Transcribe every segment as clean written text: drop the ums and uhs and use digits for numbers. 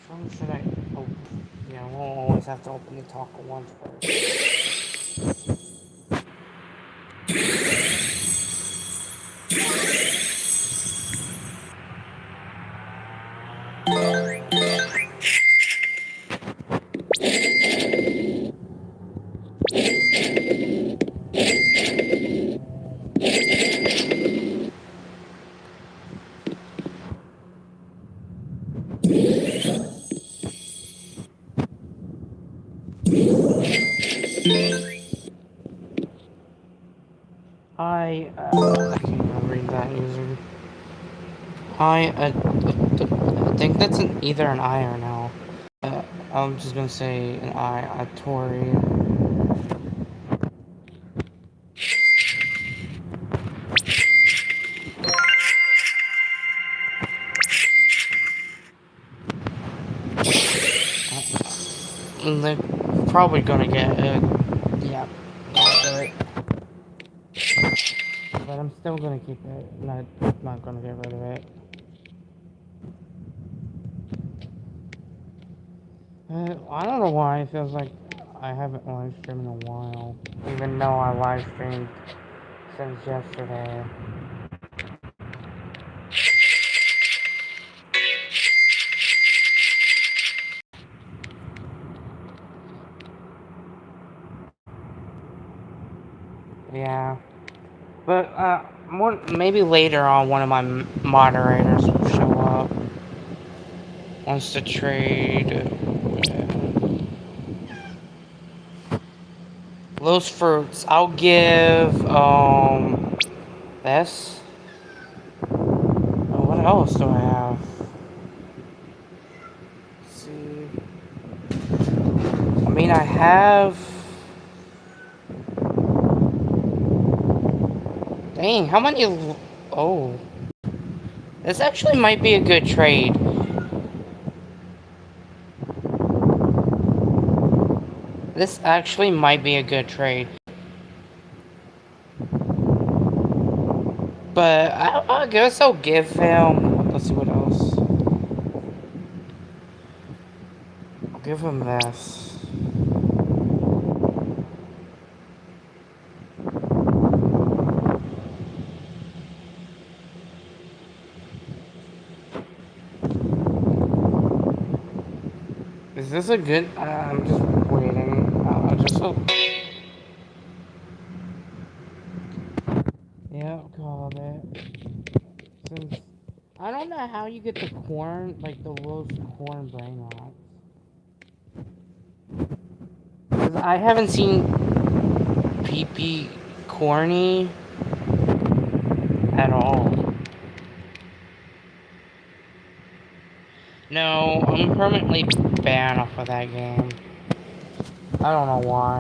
When should I open? Yeah, we'll always have to open the taco once first. I can't read that user. I think that's either an I or an L. I'm just gonna say an I, a Tory. They're probably gonna get it. Yeah, right. But I'm still gonna keep it. Not gonna get rid of it. I don't know why it feels like I haven't live streamed in a while, even though I live streamed since yesterday. Yeah, but maybe later on one of my moderators will show up. Wants to trade. Yeah. Those fruits, I'll give this. Oh, what else do I have? Let's see. I mean, I have. Dang, how many? Oh, this actually might be a good trade. This actually might be a good trade. But I guess I'll give him. Let's see what else. I'll give him this. Is this a good? I'm just waiting. I'll just. Yeah, called it. Since I don't know how you get the corn, like the roast corn brain rot. Cause I haven't seen PP corny at all. No, I'm permanently banned off of that game. I don't know why.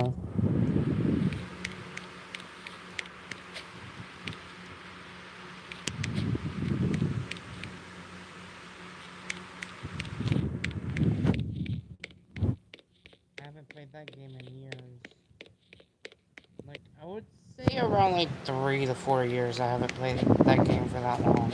I haven't played that game in years. Like, I would say around like 3 to 4 years I haven't played that game for that long.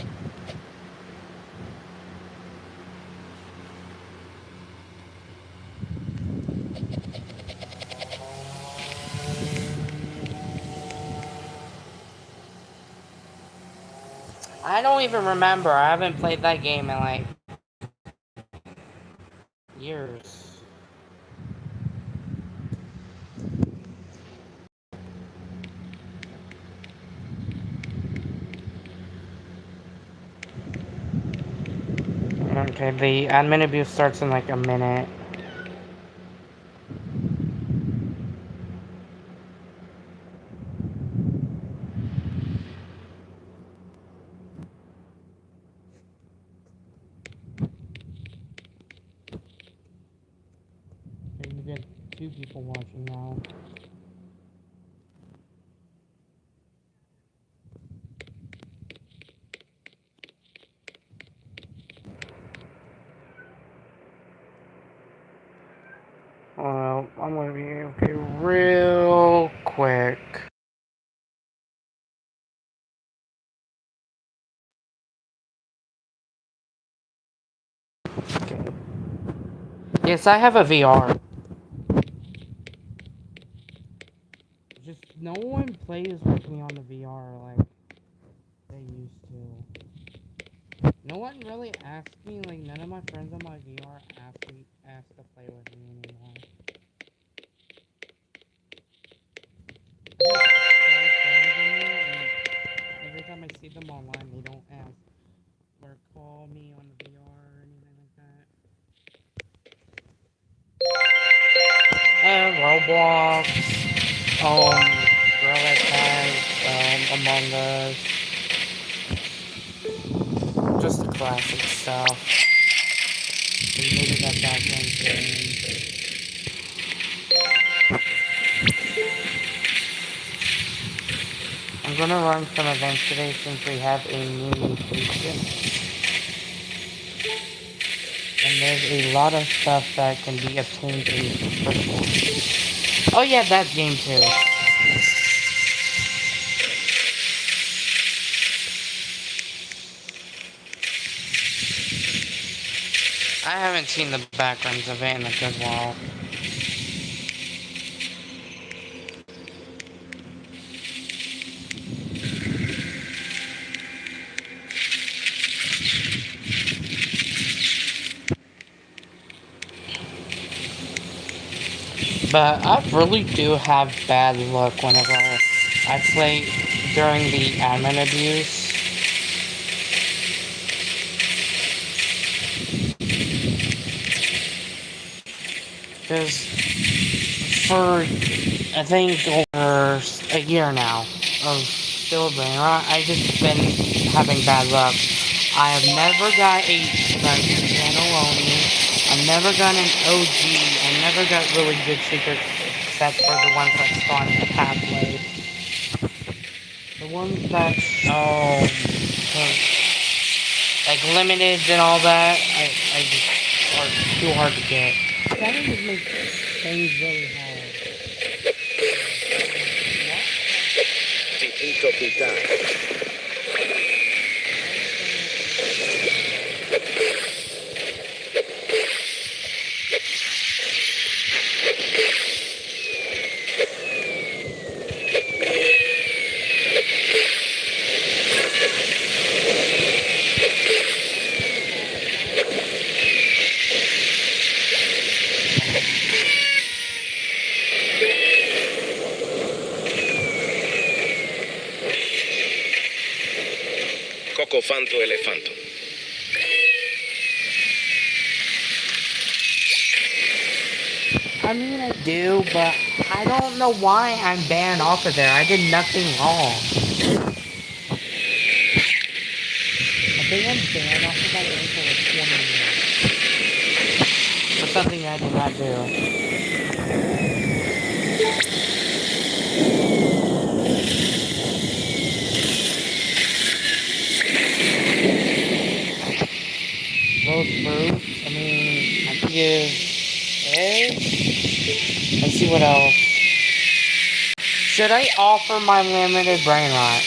I don't even remember. I haven't played that game in like years. Okay, the admin abuse starts in like a minute. Okay, you get 2 people watching now. Well, I'm gonna be okay real quick. Okay. Yes, I have a VR. Just no one plays with me on the VR like they used to. No one really asks me, like none of my friends on my VR ask to play with me anymore. I have friends on there, and every time I see them online, they don't ask or call me on the VR or anything like that. Roblox, Gorilla Tag, Among Us, just the classic stuff. Maybe that background thing. I'm gonna run some events today since we have a new mutation. And there's a lot of stuff that can be obtained in subscriptions. Oh yeah, that game too. I haven't seen the backgrounds of it in a good while. But I really do have bad luck whenever I play during the admin abuse. Because for, I think, over a year now of still brainrot, I've just been having bad luck. I have never got a Cannelloni. I've never got an OG. I never got really good secrets except for the ones that spawn in the pathway. The ones that, like limited and all that, I just are too hard to get. That just makes things really hard. Cocofanto elefanto. I mean, I do, but I don't know why I'm banned off of there. I did nothing wrong. I think I'm banned off of that game for like 20 years. For something I did not do. Those fruits, I mean, I can give eggs. Let's see what else. Should I offer my limited brain rot?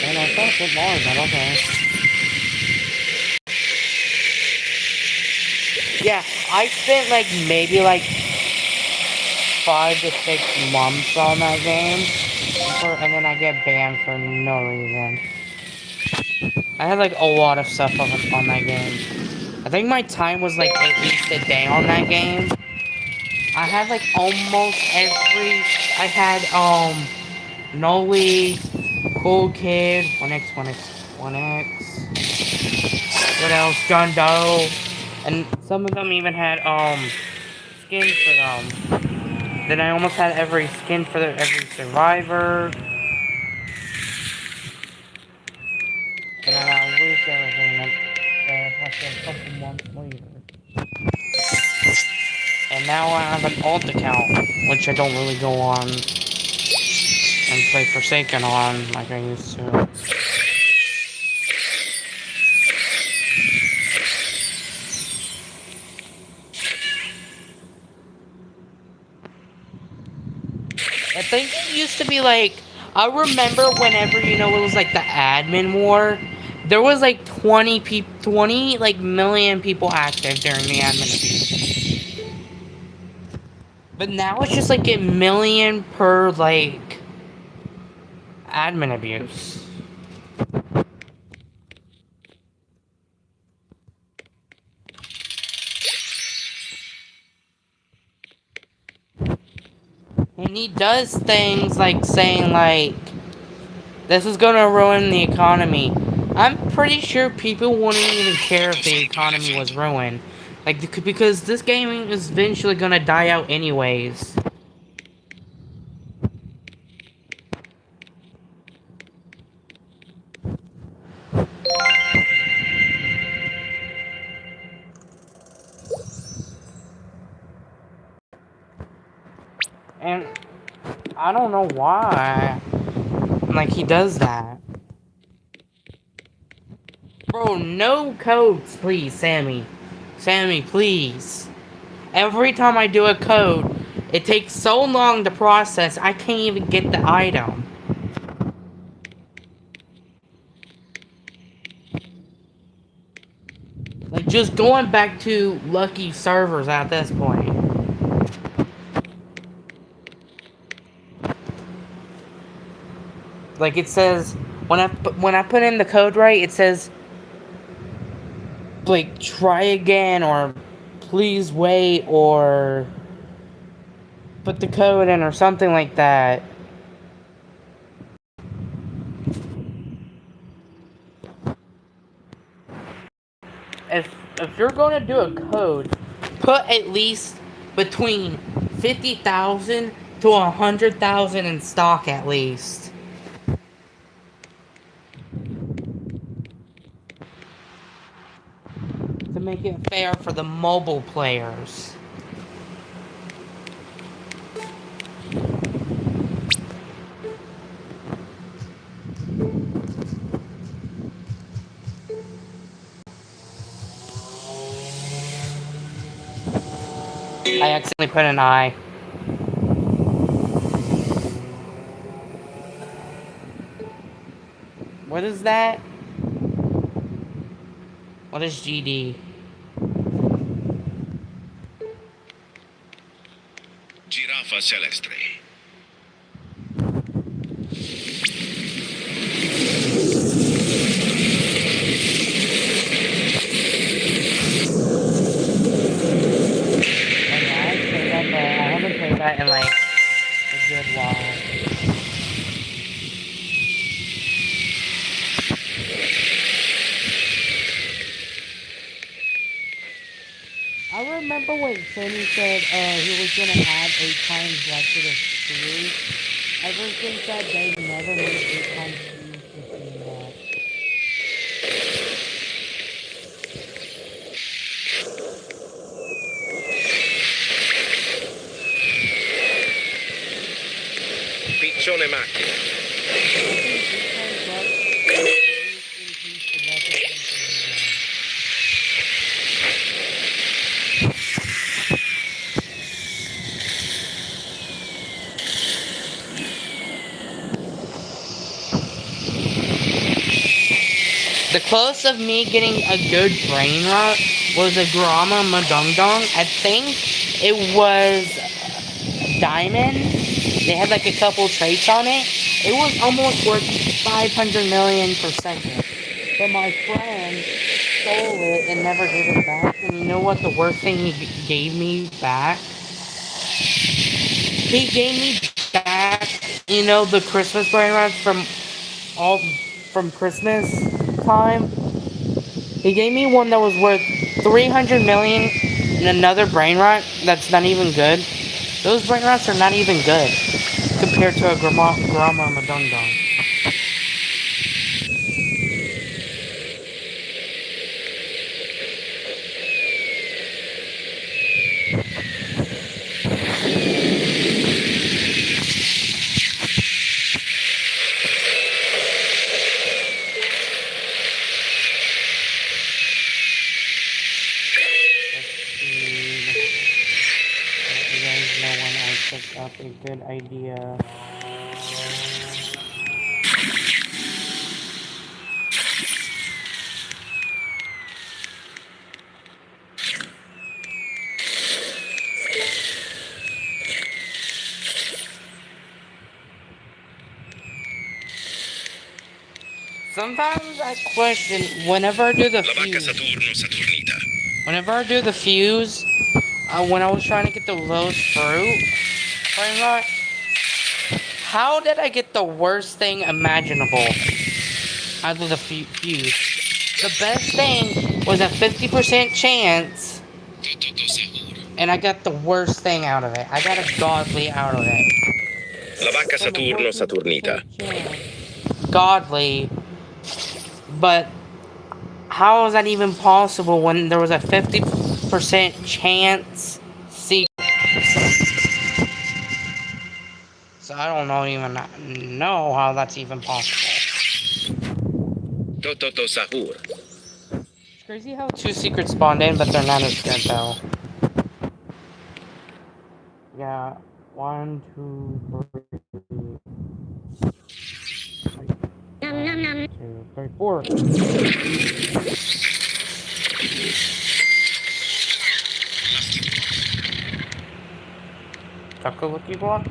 And I thought it was, but okay. Yeah, I spent like maybe like 5 to 6 months on that game, and then I get banned for no reason. I had like a lot of stuff on that game. I think my time was like at least a day on that game. I had like almost every. I had Noli, Cool Kid, 1x, 1x, 1x. What else? John Doe, and some of them even had skins for them. Then I almost had every skin for every survivor. And then I lose everything after a couple months later. And now I have an alt account, which I don't really go on and play Forsaken on like I used to. I think it used to be like, I remember whenever, it was like the admin war, there was like 20 like million people active during the admin abuse. But now it's just like a million per like admin abuse. And he does things like saying like, this is gonna ruin the economy. I'm pretty sure people wouldn't even care if the economy was ruined. Like, because this game is eventually gonna die out anyways. And I don't know why. Like, he does that. Bro, no codes, please, Sammy. Sammy, please. Every time I do a code, it takes so long to process, I can't even get the item. Like, just going back to lucky servers at this point. Like, it says, when I put in the code right, it says, like, try again, or please wait, or put the code in, or something like that. If you're going to do a code, put at least between 50,000 to 100,000 in stock at least. To make it fair for the mobile players. I accidentally put an I. What is that? What is GD? Giraffa celestre. I haven't played that in like a good while. I remember when Sony said he was gonna add 8 times black to the series. Ever since that day, he never made 8 times series 15 that. Piccione macchina. The closest of me getting a good brain rot was a Grama Madongdong. I think it was Diamond. They had like a couple traits on it. It was almost worth 500 million per second. But my friend stole it and never gave it back. And you know what the worst thing he gave me back? He gave me back, the Christmas brain rots from Christmas time. He gave me one that was worth 300 million and another brain rot that's not even good. Those brain rots are not even good compared to a Grama Madongdong. know when I picked up a good idea. Sometimes I question whenever I do the La vacca fuse. Saturno Saturnita. Whenever I do the fuse, when I was trying to get the lowest fruit, brainrot, how did I get the worst thing imaginable out of the fuse? The best thing was a 50% chance, and I got the worst thing out of it. I got a godly out of it. La vacca From a Saturno Saturnita. 50% chance. Godly, but how is that even possible when there was a 50% chance secret? So I don't even know how that's even possible. Toto Sahur. It's crazy how two secrets spawned in, but they're not as good though. Yeah, 1, 2, 3. 1, 2, 3, 4. Taco Lucky Block?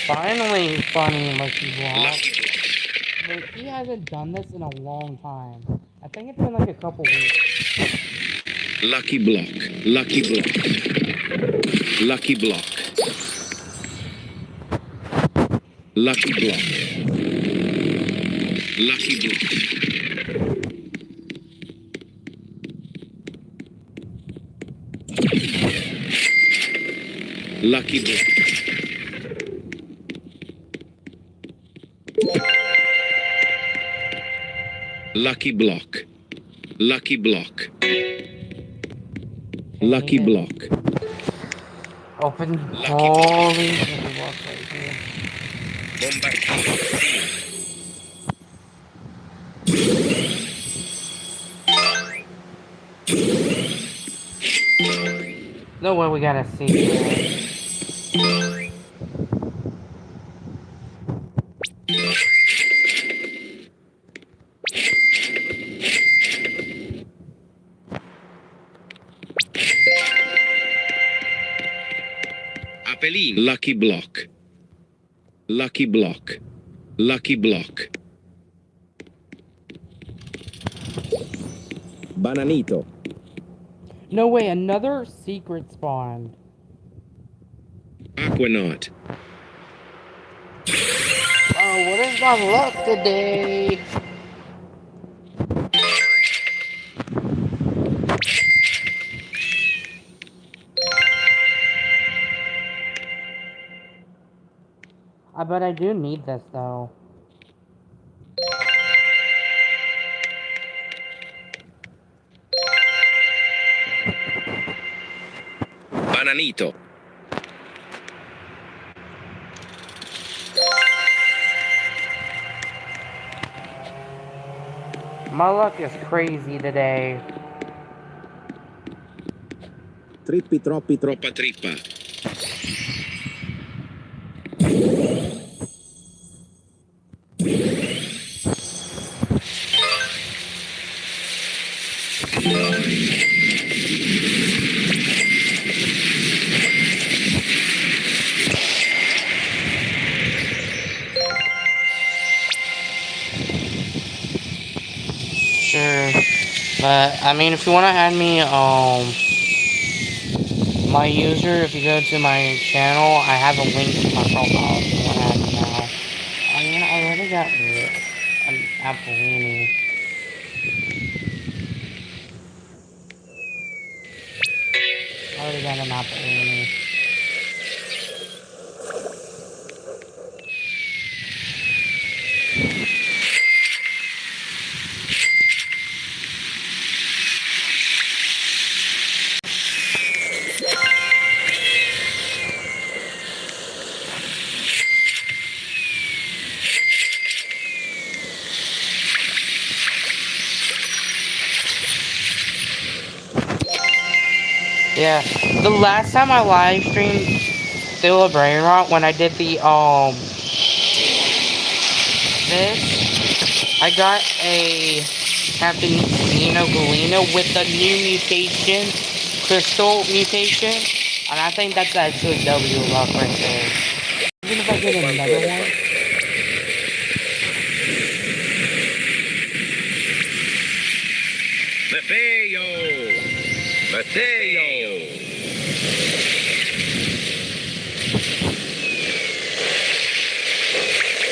Finally, funny Lucky Block. But he hasn't done this in a long time. I think it's been like a couple weeks. Lucky block. Lucky block. Lucky block. Lucky block. Lucky block. Lucky block. Lucky block. Lucky block. Lucky block. Open Lucky holy Lucky Block right here. No way we gotta see that. Apelin. Lucky block. Lucky block. Lucky block. Bananito. No way, another secret spawned. Aquanaut. Oh, what is my luck today? I bet I do need this though. Bananito. My luck is crazy today. Trippi troppi troppa trippa. Sure. But, I mean, if you want to add me, my user, if you go to my channel, I have a link to my profile if you want to add me now. I mean, I already got an Appleini. I already got an Appleini. Yeah, the last time I live streamed still a brainrot when I did the this, I got a Captain Nino Galena with the new mutation, crystal mutation, and I think that's actually W luck right there. Even if I get another one. Matteo! Matteo!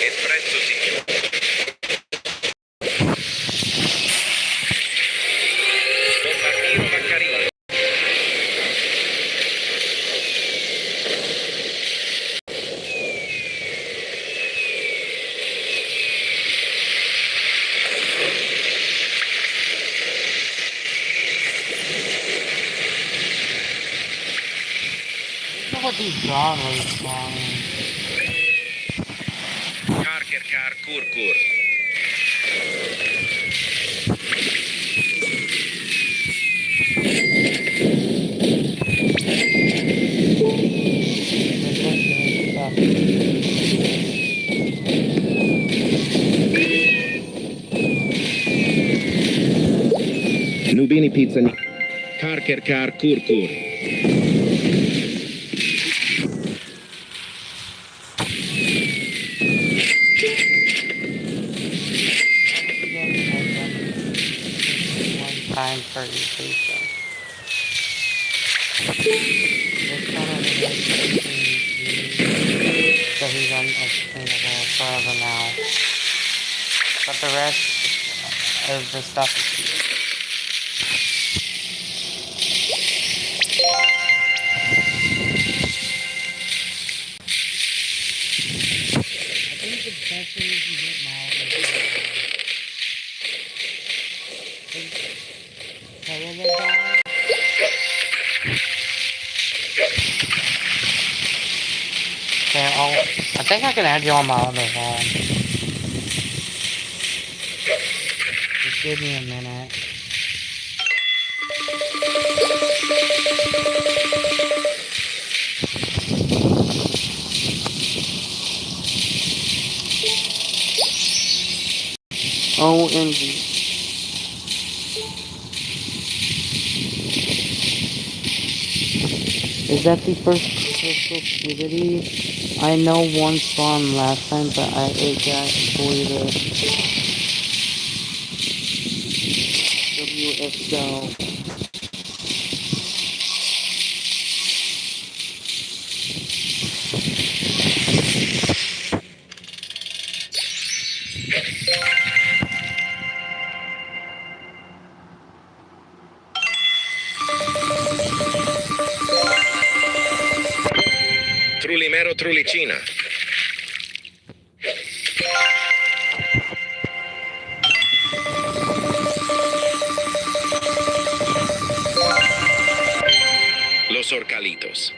Che prezzo, signore? Bombardino Vaccarino. Look what these genres are. Carker car Kurkur. Nubini pizza. Carker car Kurkur. One time per mutation. This one over here so he's unobtainable forever now. But the rest of the stuff is here. I think the best way you can get now is Television. Okay, I think I can add you on my other phone. Just give me a minute. OMG. Is that the first crystal puberty? I know one spawn last time, but it got deleted. If so. Trulimero Trulicina. Los Orcalitos.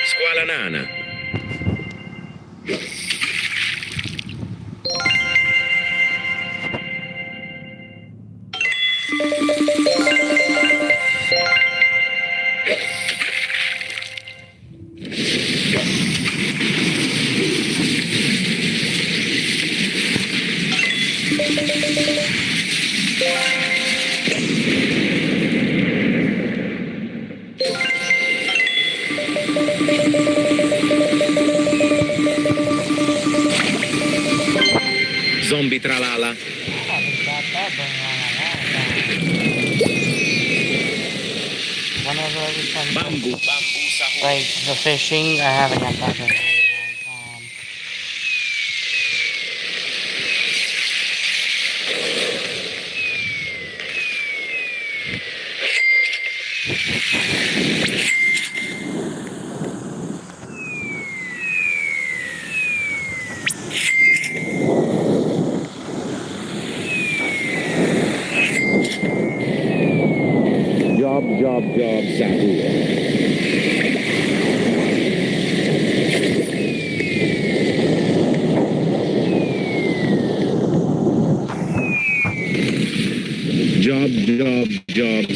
Squala Nana. Zombie Tralala. Whenever every time Bamboo. Bamboo Sahur. like the fishing, I haven't had that in a long time. Job Sahur.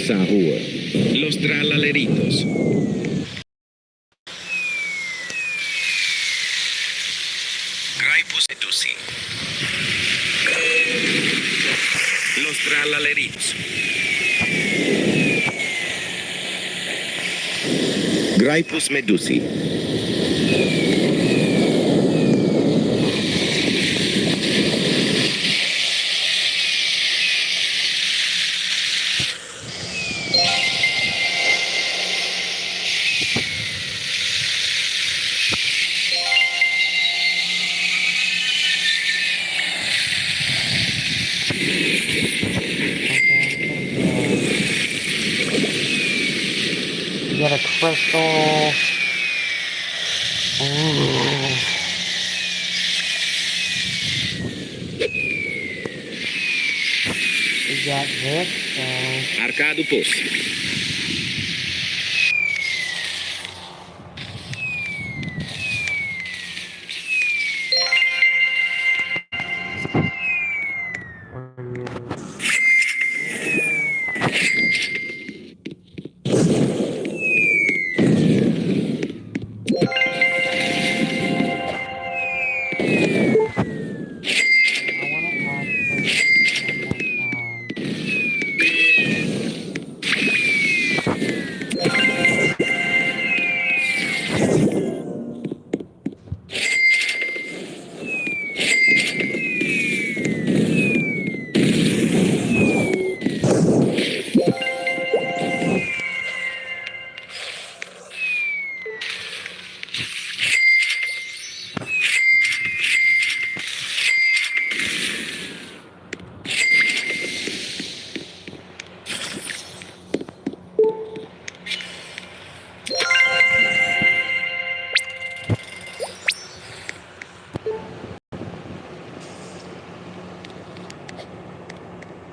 sahur. Los tralaleritos. Graipus medusi. Los tralaleritos. Graipus medusi. You get a crystal. Ooh. You got this, so... Arcadupus.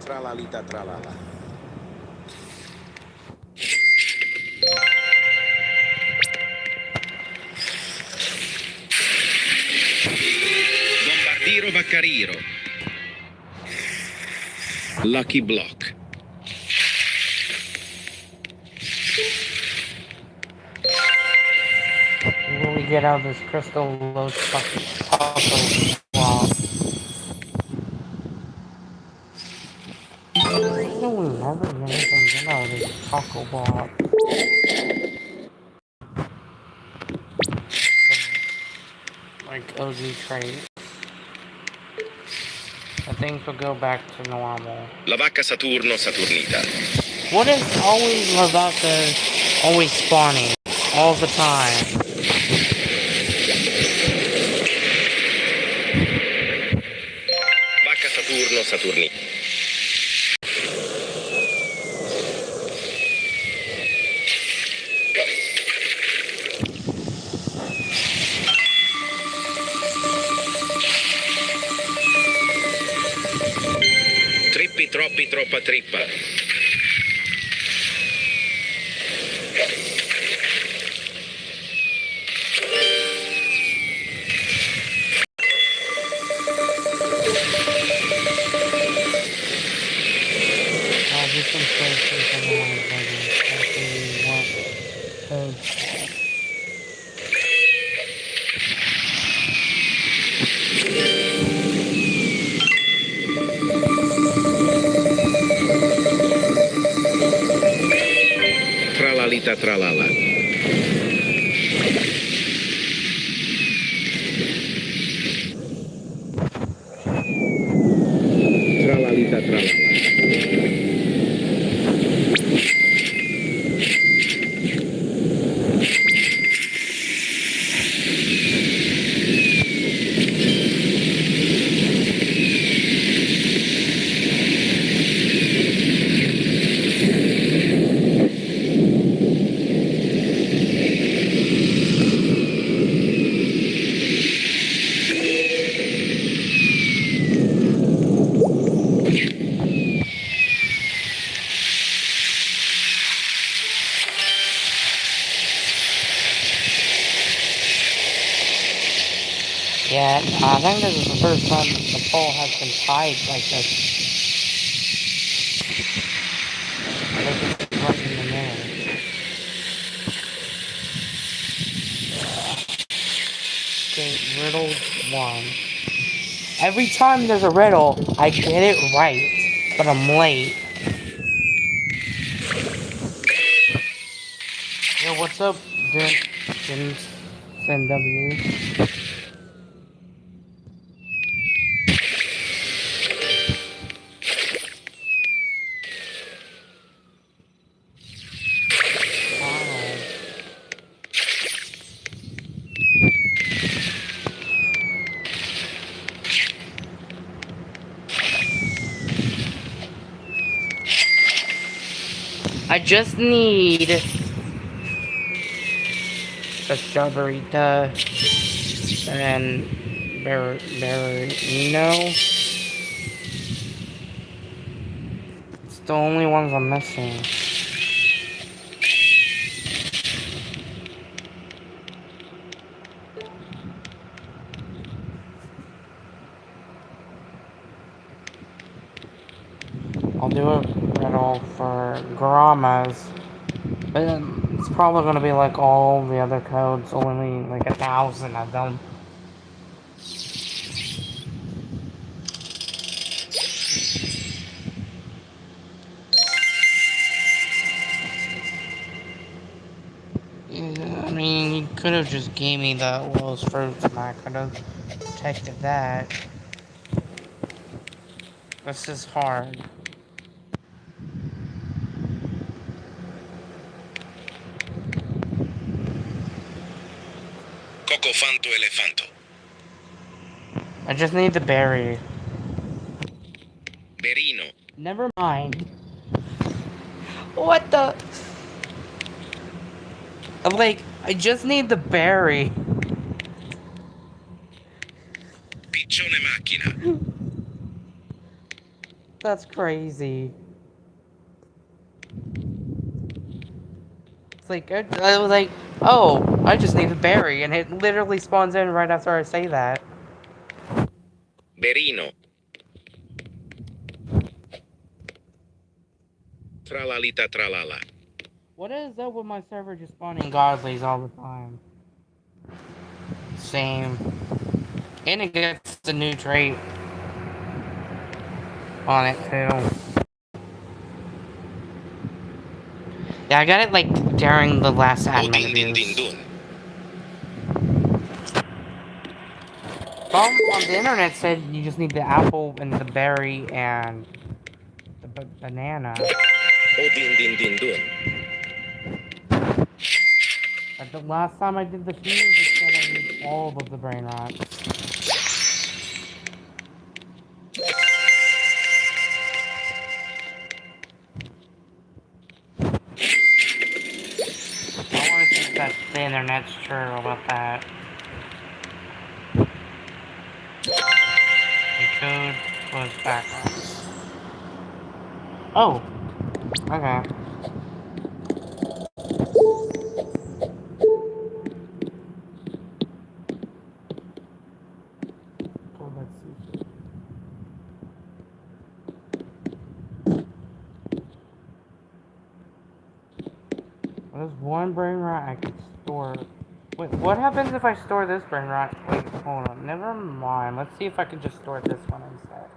Tralalita tralala. Bombardiro Vaccariro. Lucky Block. When we get out of this crystal low puzzle wall. No, we never get anything good out of this taco block. Like OG traits. I think we'll go back to normal. La vacca Saturno Saturnita. What is always Lavaka always spawning? All the time. Vacca Saturno Saturnita. Trippi troppi troppa trippa. I'll do some places and then I'll play this. Actually, want to... Tralalita tralala. Tralalita tralala. Yeah, I think this is the first time the pole has been tied like this. Riddle 1. Every time there's a riddle, I get it right, but I'm late. Yo, what's up, James NW? I just need a Chavarita and Barino. It's the only ones I'm missing. I'll do a riddle for Grommas. But it's probably gonna be like all the other codes, only like 1,000 of them. Yeah, I mean, you could have just gave me the Will's fruits and I could have protected that. This is hard. Cocofanto elefanto. I just need the berry. Berino. Never mind. What the? I'm like, I just need the berry. Piccione macchina. That's crazy. It's like, I was like, oh, I just need the berry, and it literally spawns in right after I say that. Berino. Tralalita tralala. What is up with my server just spawning godlies all the time? Same. And it gets the new trait on it too. Yeah, I got it like during the last admin abuse. Some on the internet said you just need the apple and the berry and the banana. O din din din dun. But the last time I did the fuse, it said I need all of the brain rots. I want to think that the internet's true about that. The code was backwards. Oh! Okay. Oh, let's see. There's one brain rot I could store. Wait, what happens if I store this brain rot? Wait, hold on. Never mind. Let's see if I can just store this one instead.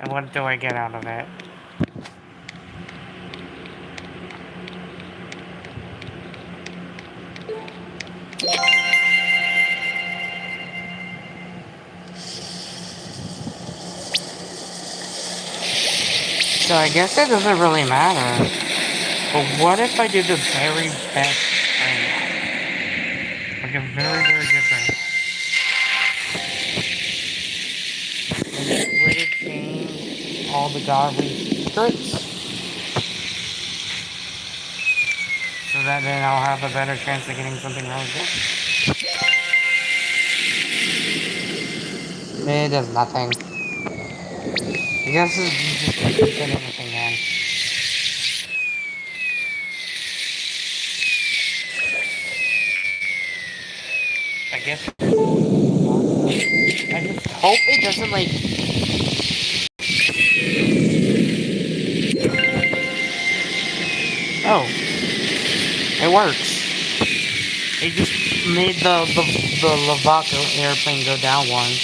And what do I get out of it? So I guess it doesn't really matter. But what if I do the very best brain rot? Like a very, very good brain rot. Would it change all the godly secrets? So that then I'll have a better chance of getting something really good? It does nothing. I guess it's just keep getting anything then. I guess I just hope it doesn't like oh, it works. It just made the Lavaca airplane go down once.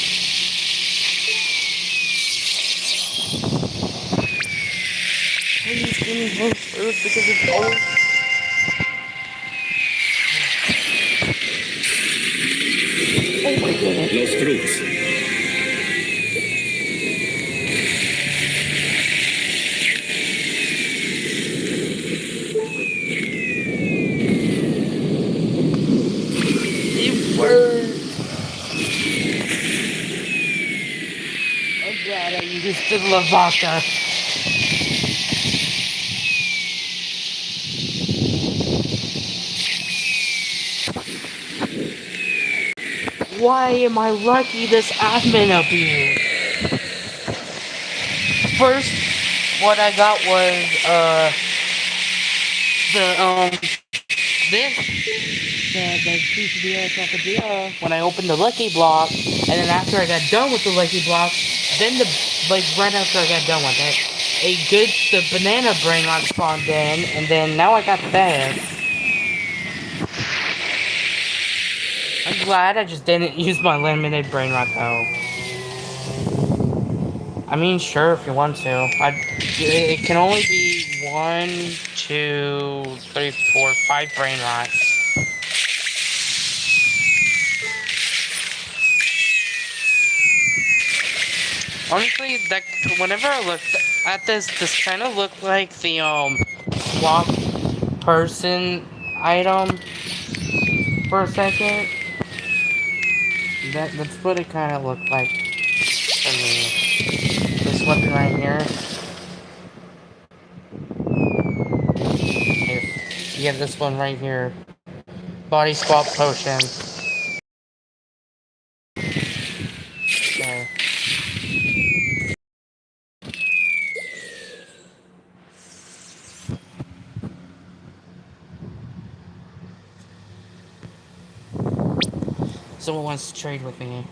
Please give me both first because it's old. Oh my goodness. Los Cruz. It worked. I'm glad I used the Lavaca. Why am I lucky this admin up here? First, what I got was, this, the quesadilla quesadilla, when I opened the Lucky Block, and then after I got done with the Lucky Block, then right after I got done with it, the banana brainrot spawned in, and then now I got this. I'm glad I just didn't use my limited brainrot though. I mean, sure, if you want to. It can only be 1, 2, 3, 4, 5 brainrots. Honestly, whenever I looked at this kind of looked like the swap person item for a second. That's what it kind of looked like to me. This weapon right here. Here, you have this one right here. Body swap potion. There. Someone wants to trade with me.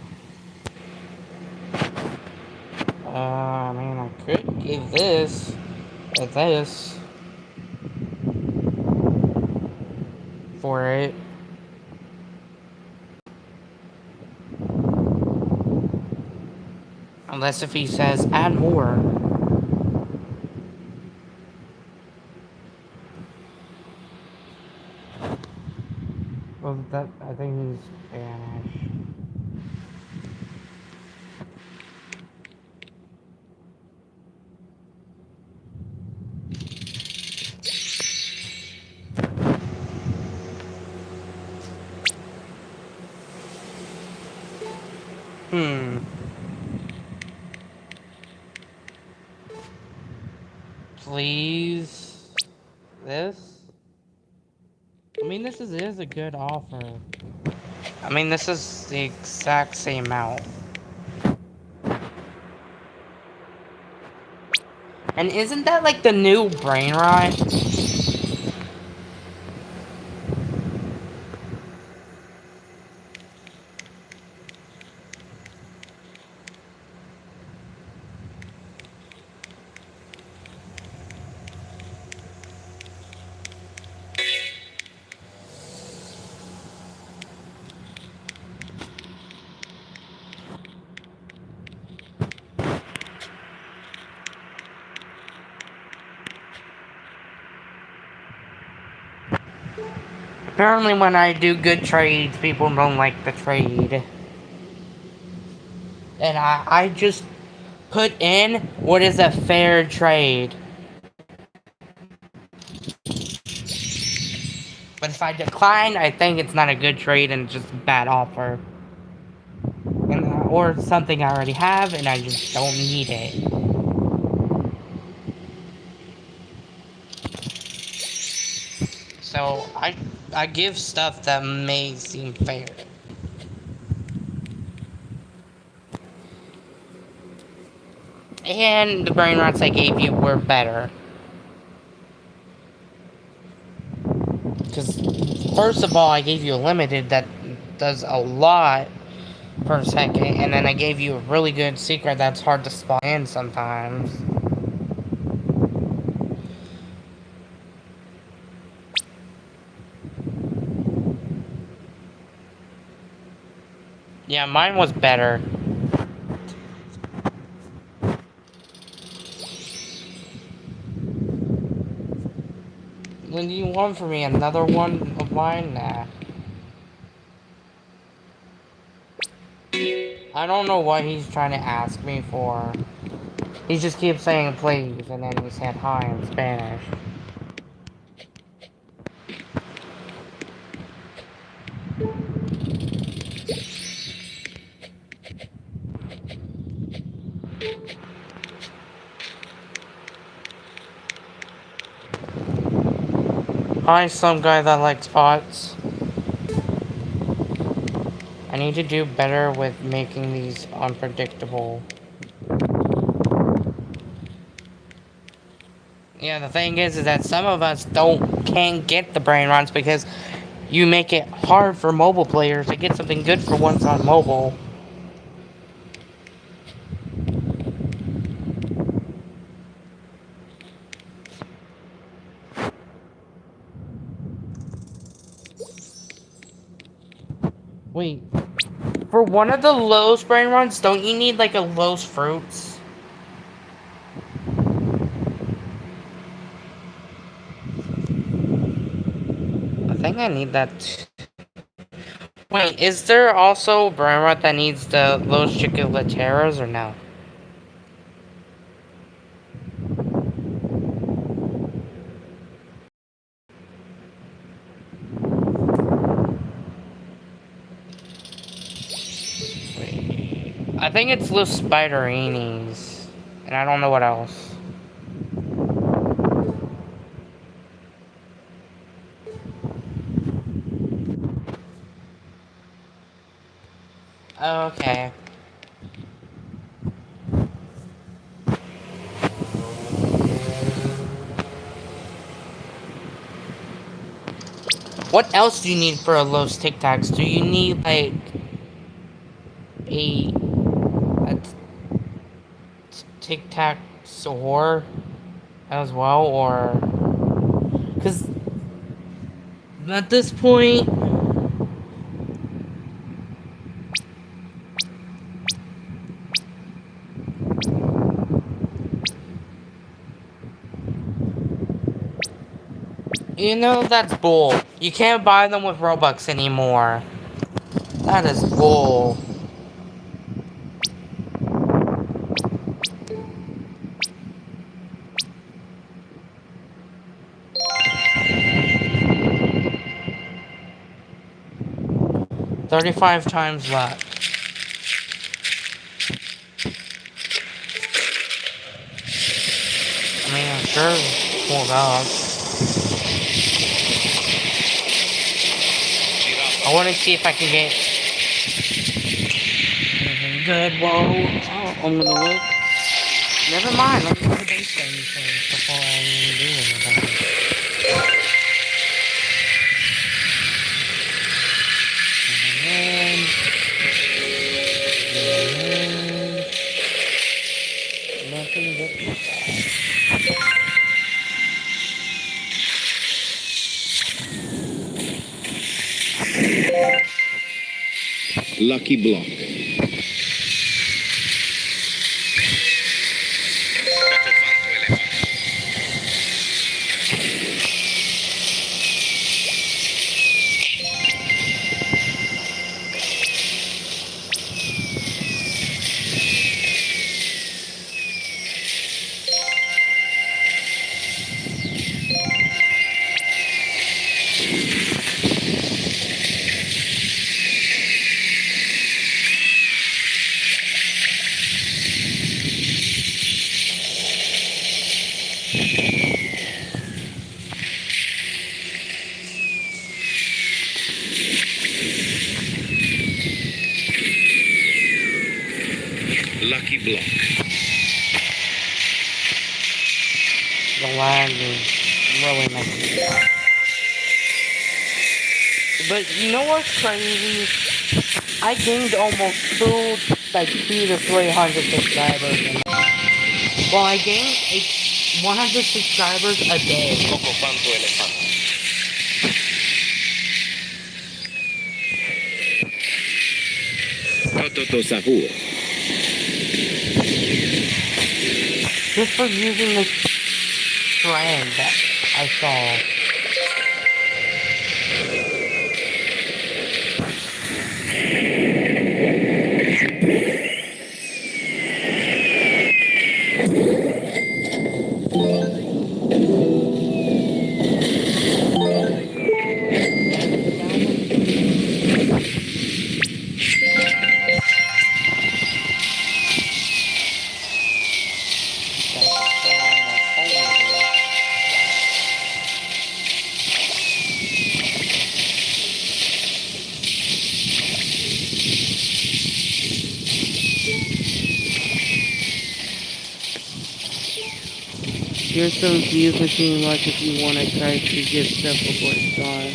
I mean, I could give this for it. Unless if he says add more. Well, I think he's Spanish. Please. This? I mean, this is a good offer. I mean, this is the exact same amount. And isn't that like the new brainrot? Apparently when I do good trades, people don't like the trade. And I just put in what is a fair trade. But if I decline, I think it's not a good trade and it's just a bad offer. Or something I already have and I just don't need it. So I give stuff that may seem fair. And the brain rots I gave you were better. Because first of all, I gave you a limited that does a lot per second, and then I gave you a really good secret that's hard to spawn in sometimes. Yeah, mine was better. What do you want from me? Another one of mine? Nah. I don't know what he's trying to ask me for. He just keeps saying please, and then he said hi in Spanish. Hi, some guy that likes pots. I need to do better with making these unpredictable. Yeah, the thing is that some of us can't get the brain rots because you make it hard for mobile players to get something good for once on mobile. Wait, for one of the Lowe's brain runs, don't you need like a Lowe's fruits? I think I need that. Wait, is there also a brain rot that needs the Lowe's chocolateras or no? Wait, I think it's Los Spiderinis, and I don't know what else. Okay. What else do you need for a Lowe's Tic Tacs? Do you need like a Tic Tac sword as well, or because at this point, you know that's bull. You can't buy them with Robux anymore. That is bull. $35 times left. I mean, I'm sure $4. I want to see if I can get anything good. Whoa. Oh, I'm gonna look. Never mind. Let me do the base thing first before I even do anything. Nothing but Lucky block. Catofanto elefanto. Lucky block. the lag is really making me laugh. But you know what's crazy? I gained almost like 200 to 300 subscribers. Well, I gained 100 subscribers a day. Catofanto elefanto. Toto Sahur. Just for using the trend that I saw. Here's some views machine like if you want to try to get stuff before it's gone.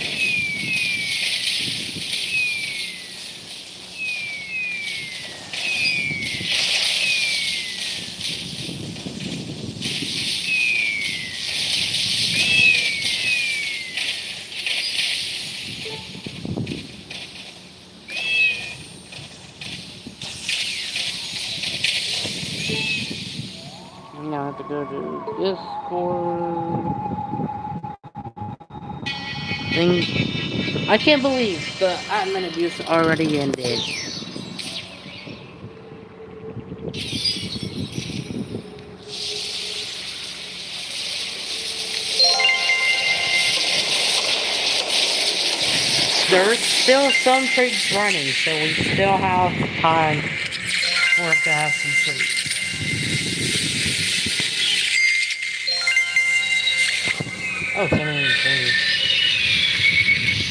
Now I have to go to Discord. I can't believe the admin abuse already ended. There's still some trades running, so we still have time for us to have some trades. Oh, so many trades.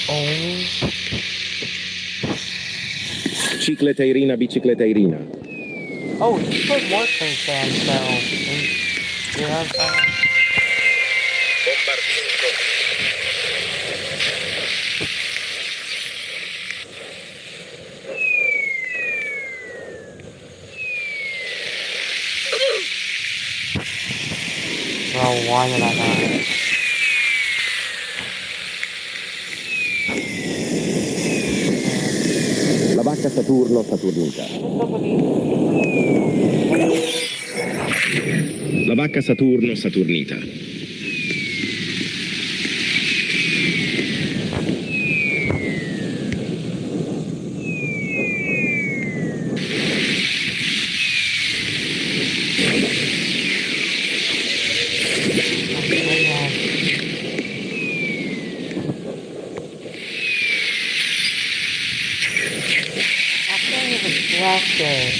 Oh. Cicleteirina, bicicleteirina. Oh, you put more trades in, so you have Well, why did I not? La vacca Saturno, Saturnita. La vacca Saturno, Saturnita. I can't even draft it.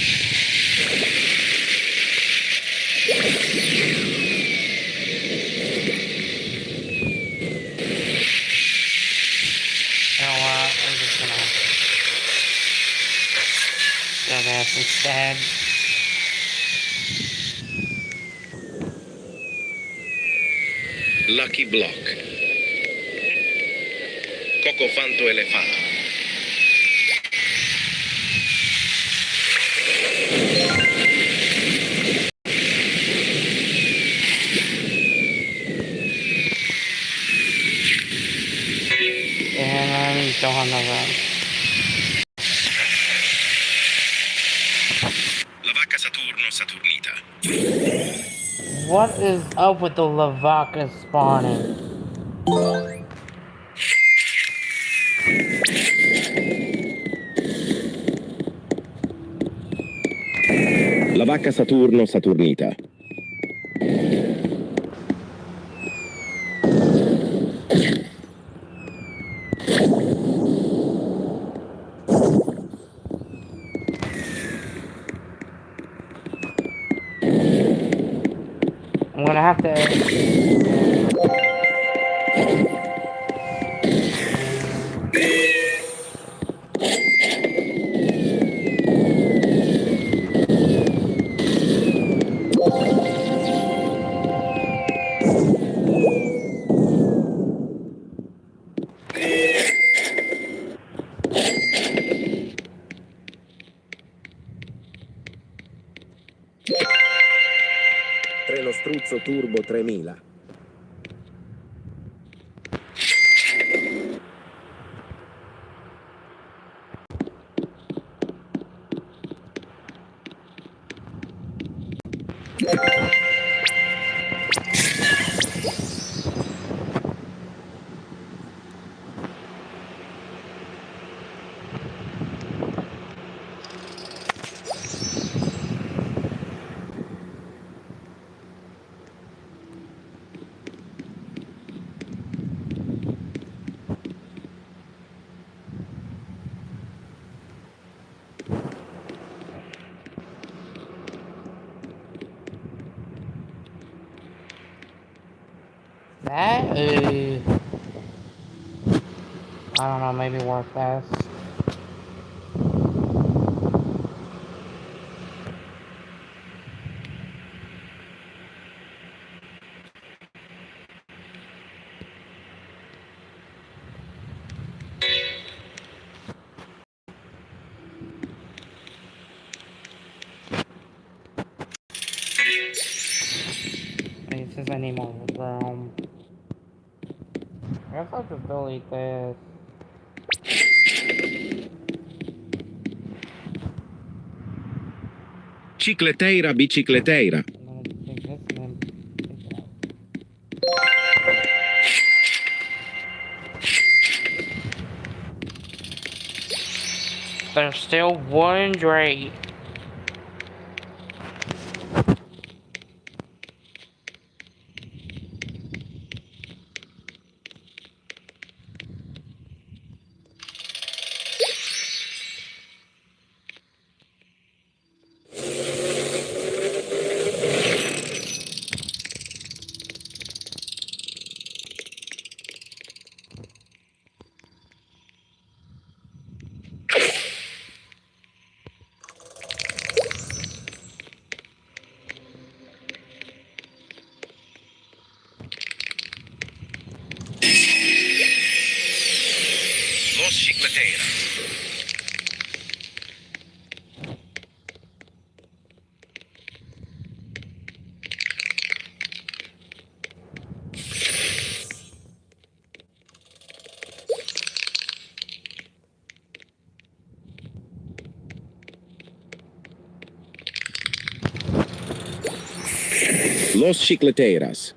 You know what? I'm just gonna go this instead. Lucky Block. Cocofanto elefato. And don't have no room. La vacca Saturno, Saturnita. What is up with the Lavaca spawning? La vacca Saturno, Saturnita. I'm gonna have to. Treno struzzo turbo 3000. That, I don't know, maybe work best. Wait, it says I need more room. I guess I'll just delete this. Cicleteira, bicicleteira. I'm gonna take this and then take it out. There's still one Drake. Los cicleteiras. Los cicleteiras.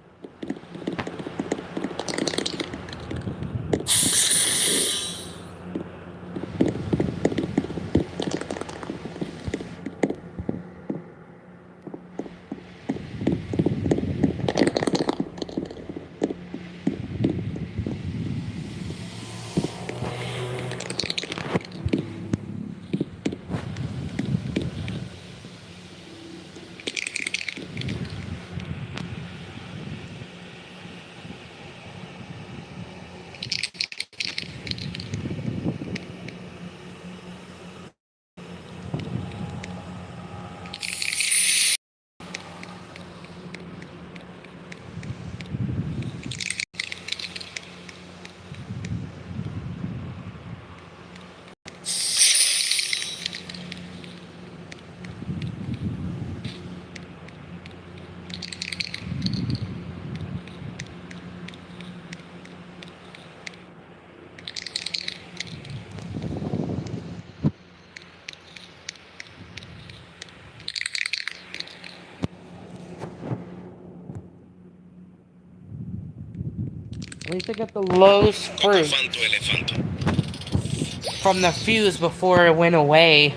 At least I got the loose fruit Fanto elefanto. from the fuse before it went away.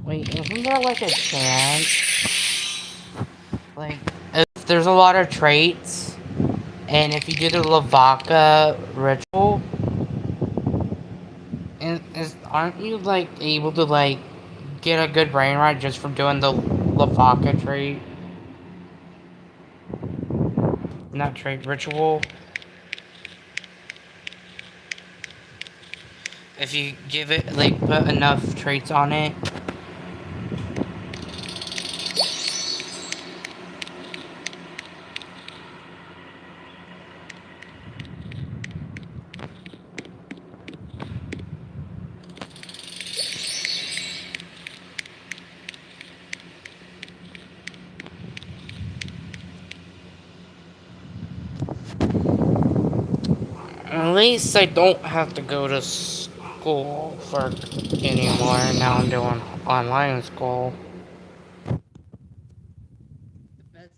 Wait, isn't there like a chance? Like, if there's a lot of traits, and if you do the Lavaka ritual, aren't you like able to like get a good brain rot just from doing the Lavaka trait? Not trait, ritual. If you give it, like, put enough traits on it. At least I don't have to go to school for anymore. Now I'm doing online school. The best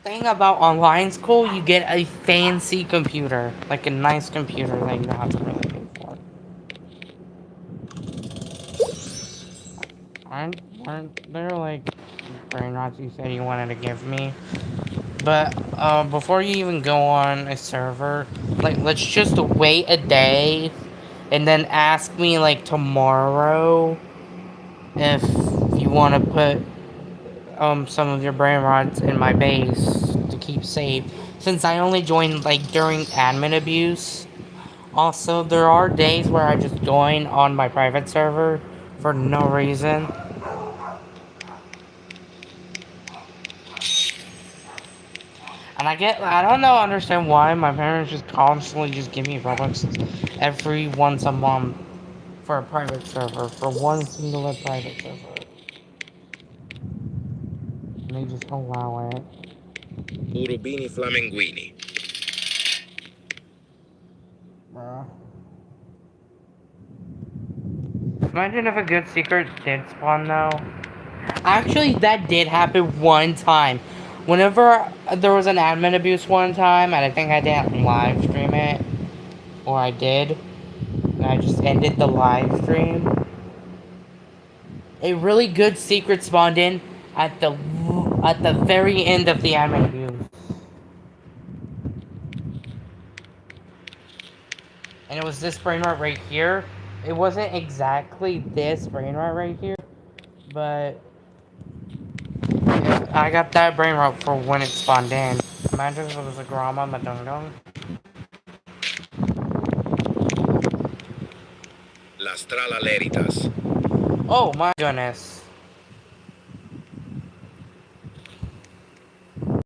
thing about online school, you get a fancy computer, like a nice computer that you don't have to really pay for. Aren't there like brain rots you said you wanted to give me? But before you even go on a server, like let's just wait a day, and then ask me like tomorrow if you want to put some of your brain rods in my base to keep safe. Since I only joined like during admin abuse. Also, there are days where I just join on my private server for no reason. And I don't know, understand why my parents just constantly just give me Robux every once a month for a private server, for one singular private server. And they just allow it. Urubini flamenguini. Bruh. Imagine if a good secret did spawn though. Actually, that did happen one time. Whenever there was an admin abuse one time, and I think I didn't live stream it, or I did, and I just ended the live stream. A really good secret spawned in at the very end of the admin abuse, and it was this brain rot right here. It wasn't exactly this brain rot right here, but I got that brain rot for when it spawned in. Imagine if it was a grandma madung. Las tralaleritas. Oh my goodness.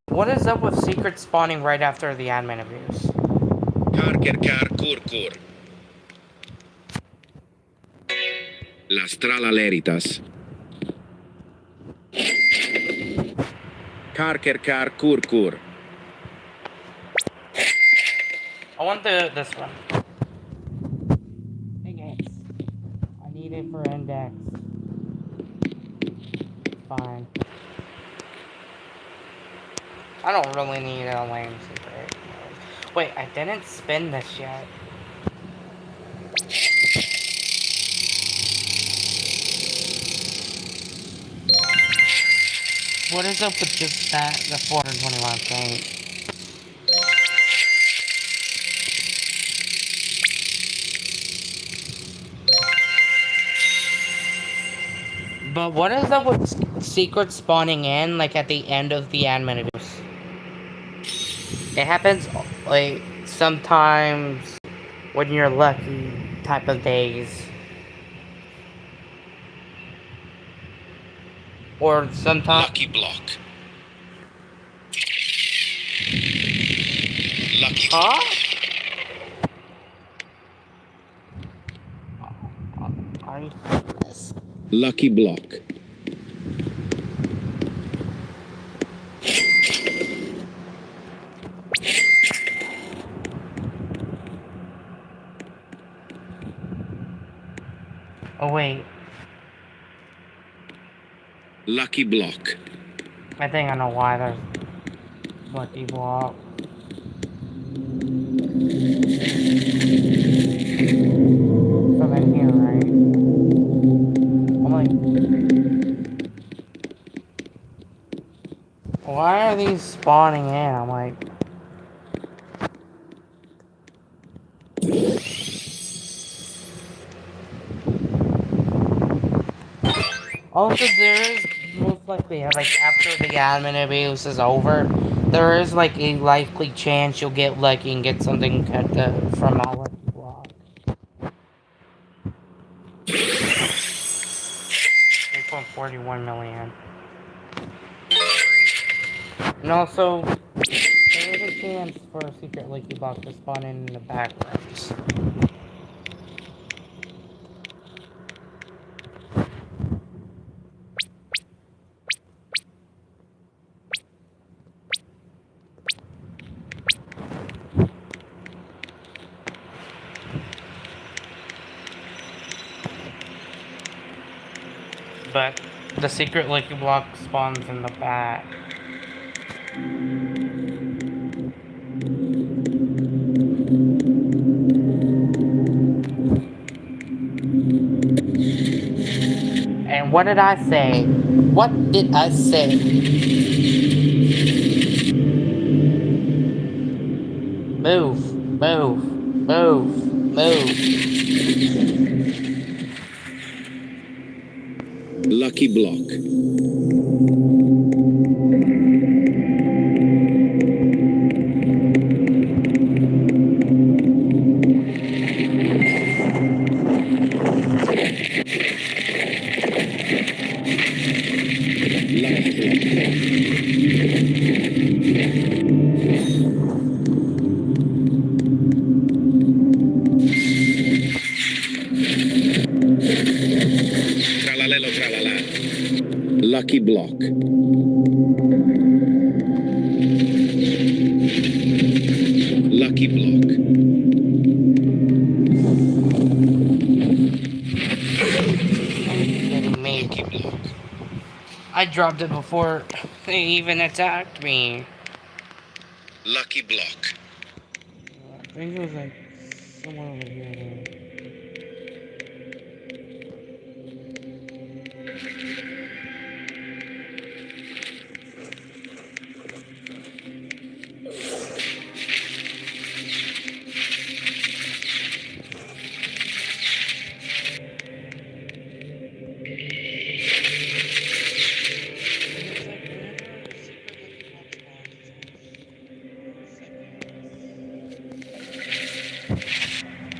What is up with secret spawning right after the admin abuse? Car kur. Las tralaleritas. Car kur. I want this one. Dang it. I need it for index. Fine. I don't really need a lame secret. Wait, I didn't spin this yet. What is up with just that, the 421 thing? But what is up with secret spawning in, like at the end of the admin abuse? It happens, like, sometimes when you're lucky type of days. Or sometimes... Lucky block. Lucky Huh? Are you serious? Lucky block. Oh wait, Lucky block. I think I know why there's lucky block. From in here, right? I'm like, why are these spawning in? I'm like, also there is most likely, like after the admin abuse is over, there is like a likely chance you'll get lucky and get something from a lucky block. 3.41 million. And also, there is a chance for a secret lucky block to spawn in the back rooms. but the secret Lucky Block spawns in the back. And what did I say? What did I say? Move, move, move, move. Lucky block. Tralalelo tralala. Lucky block. Lucky block. Kidding me. Lucky block. I dropped it before they even attacked me. Lucky block. I think it was like somewhere over here.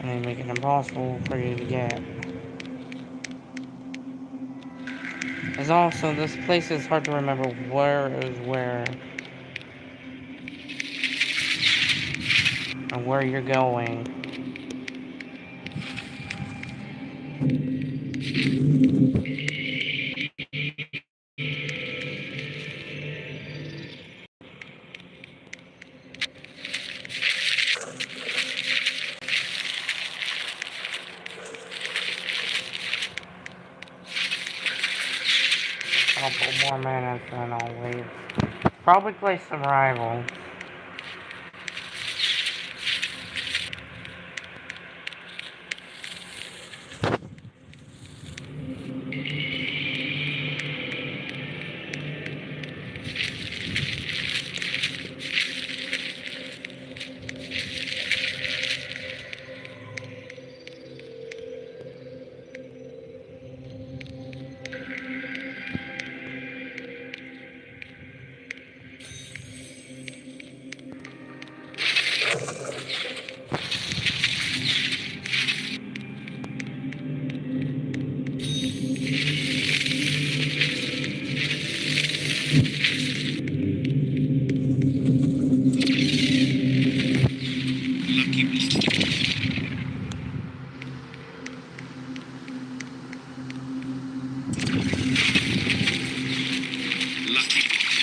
And they make it impossible for you to get. As also, this place is hard to remember where is where. And where you're going. Couple more minutes and I'll leave. Probably play some rivals. Lucky block. Lucky block.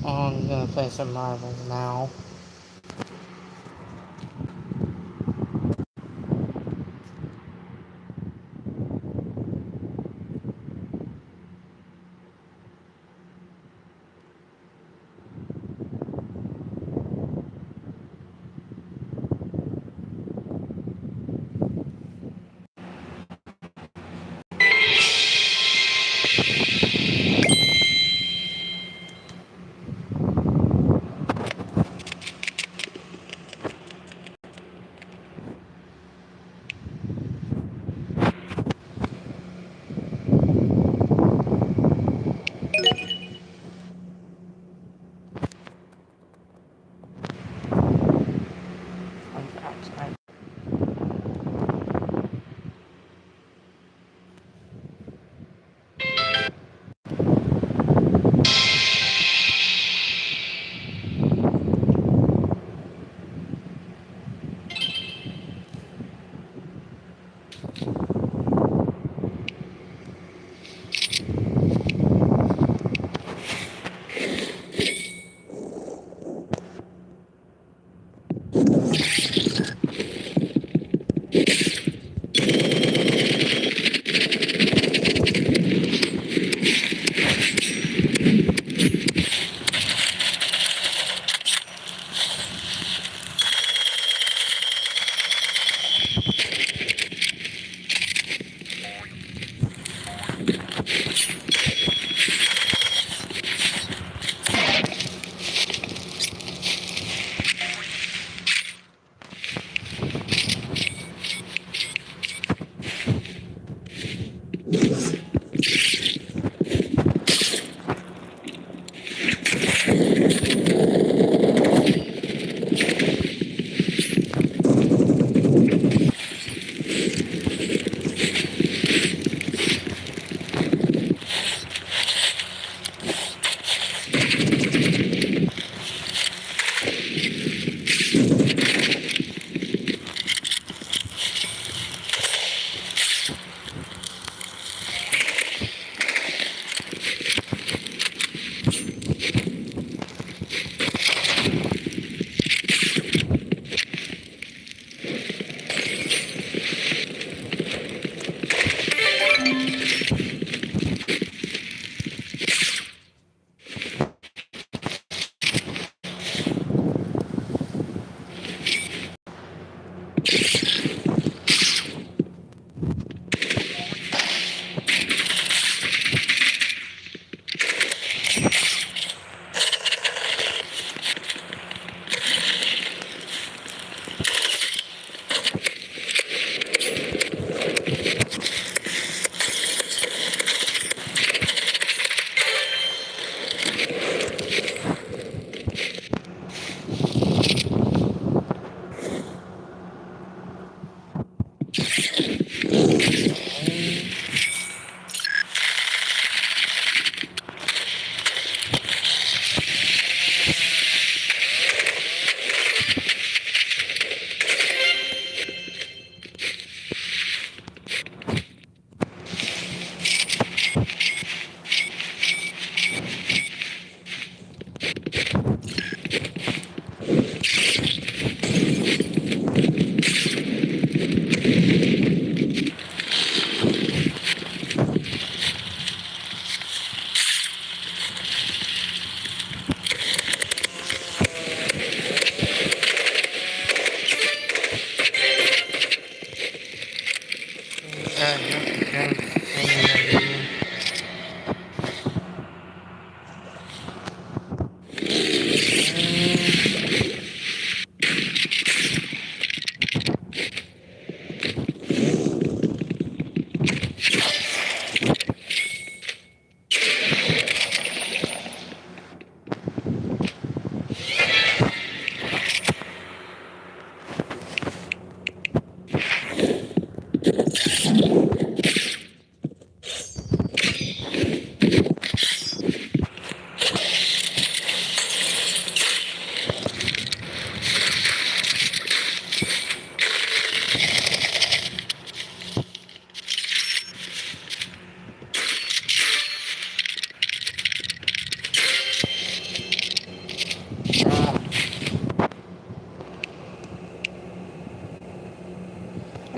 I'm gonna play some marbles now. I'm outside.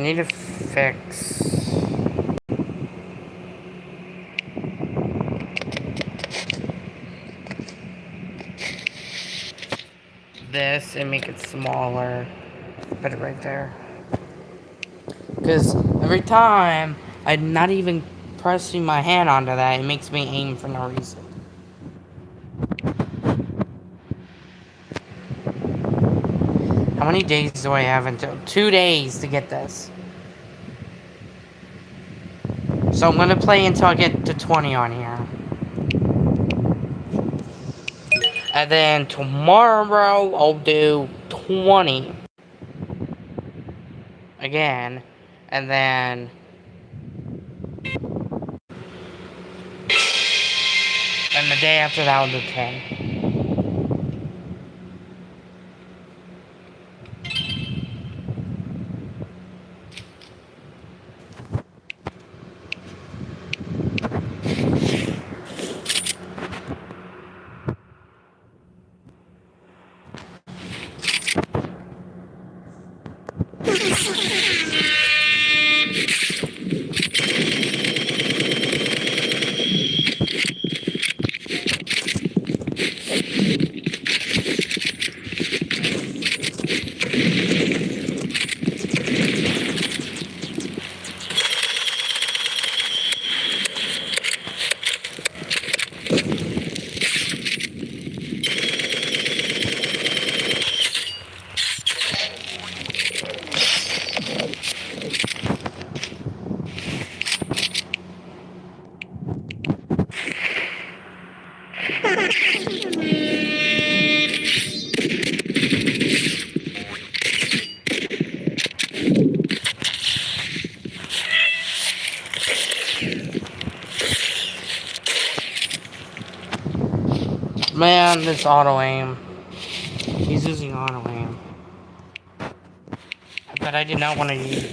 need to fix this and make it smaller. Put it right there. Because every time I'm not even pressing my hand onto that, it makes me aim for no reason. How many days do I have until? 2 days to get this. So I'm gonna play until I get to 20 on here. And then tomorrow I'll do 20 again. And then the day after that I'll do 10. Man, this auto aim. He's using auto aim. But I did not want to use it.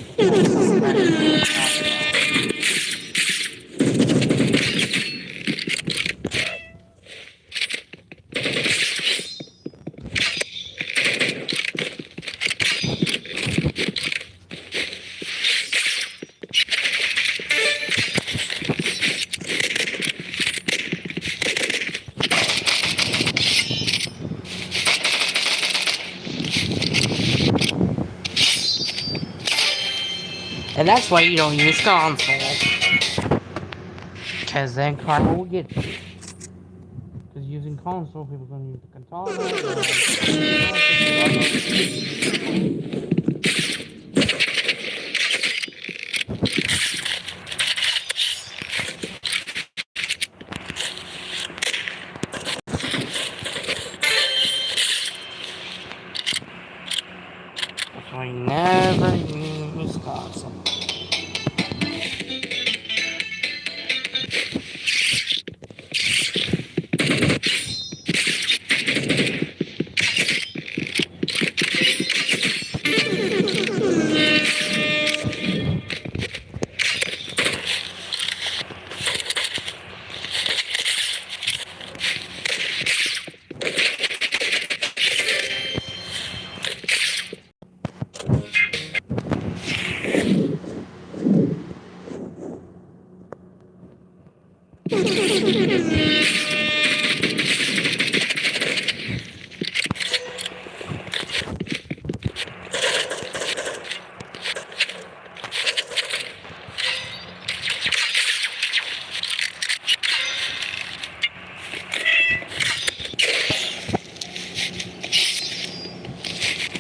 And that's why you don't use console. Because then karma will get you. Because using console, people are going to use the controller. That's why you never use console.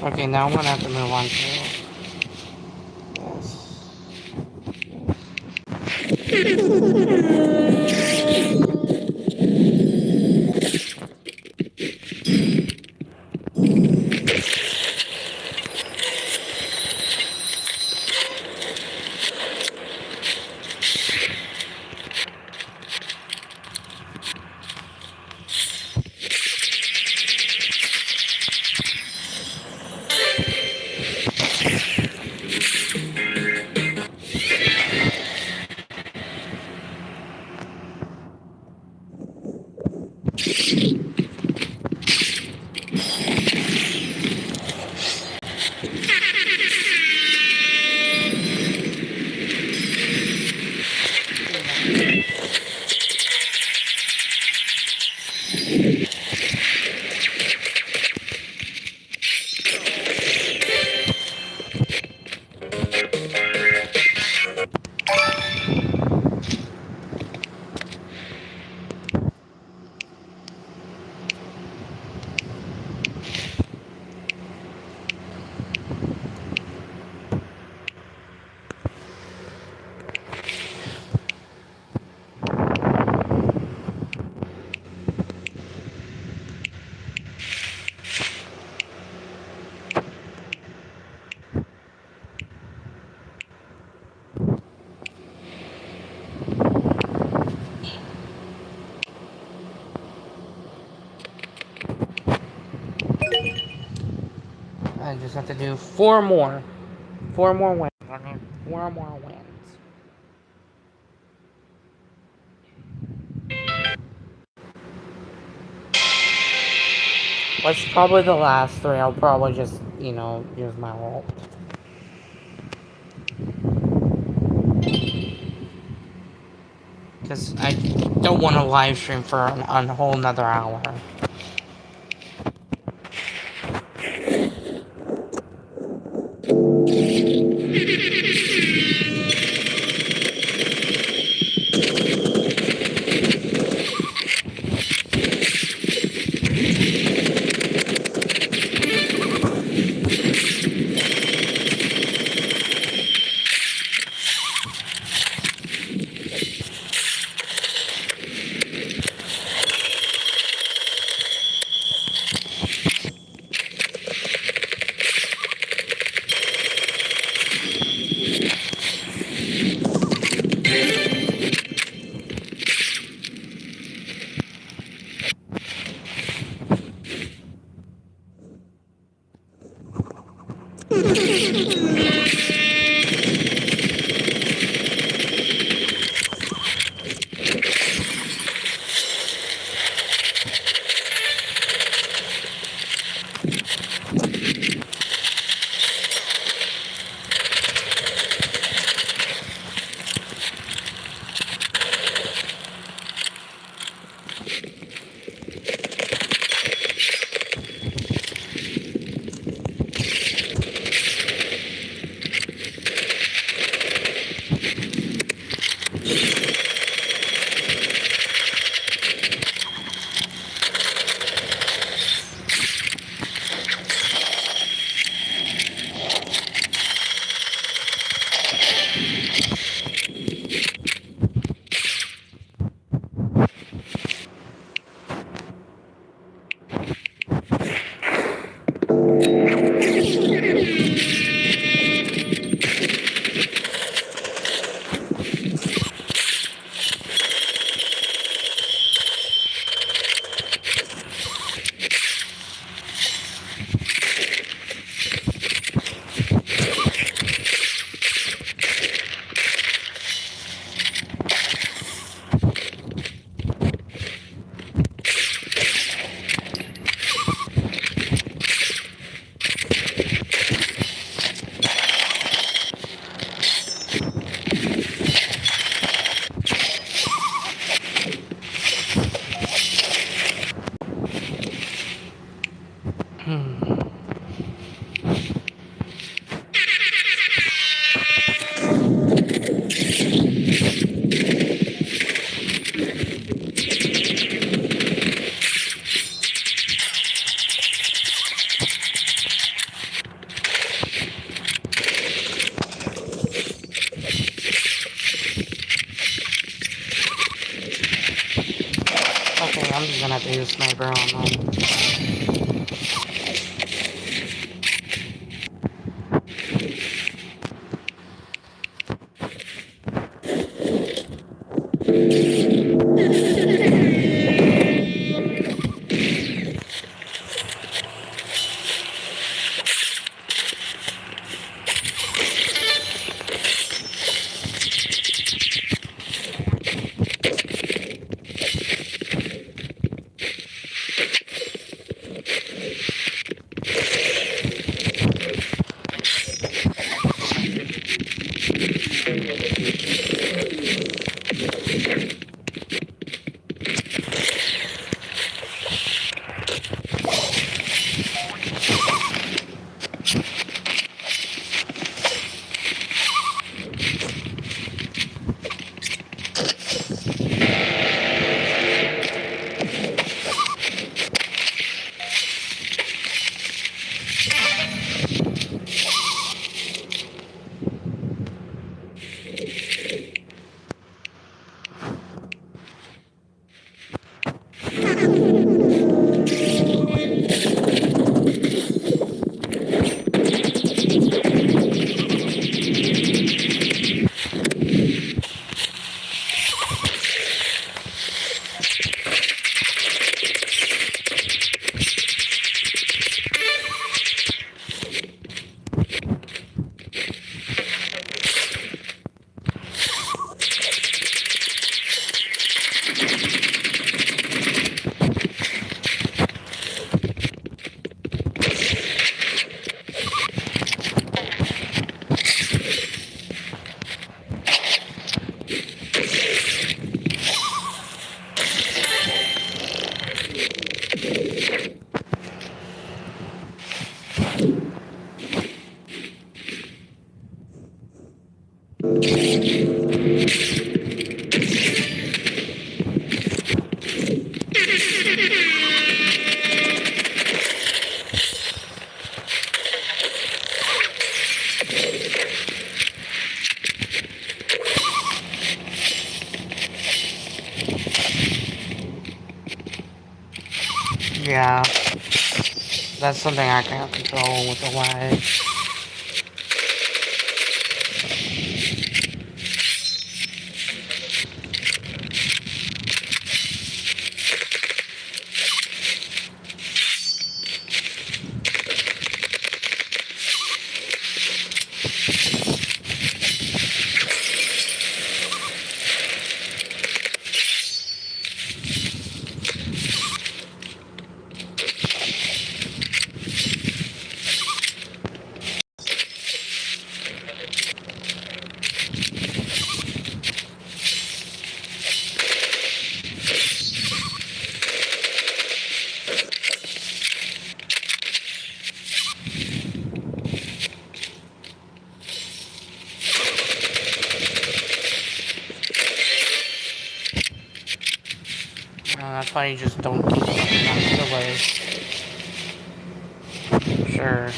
Okay, now I'm gonna have to move on to I just have to do 4 more. 4 more wins. I need 4 more wins. Which probably the last 3. I'll probably just, use my ult. Because I don't want to live stream for a whole nother hour. Okay, I'm just gonna have to use sniper on them. Yeah, that's something I can't control with the lag. That's why you just don't keep something out of the way. Sure.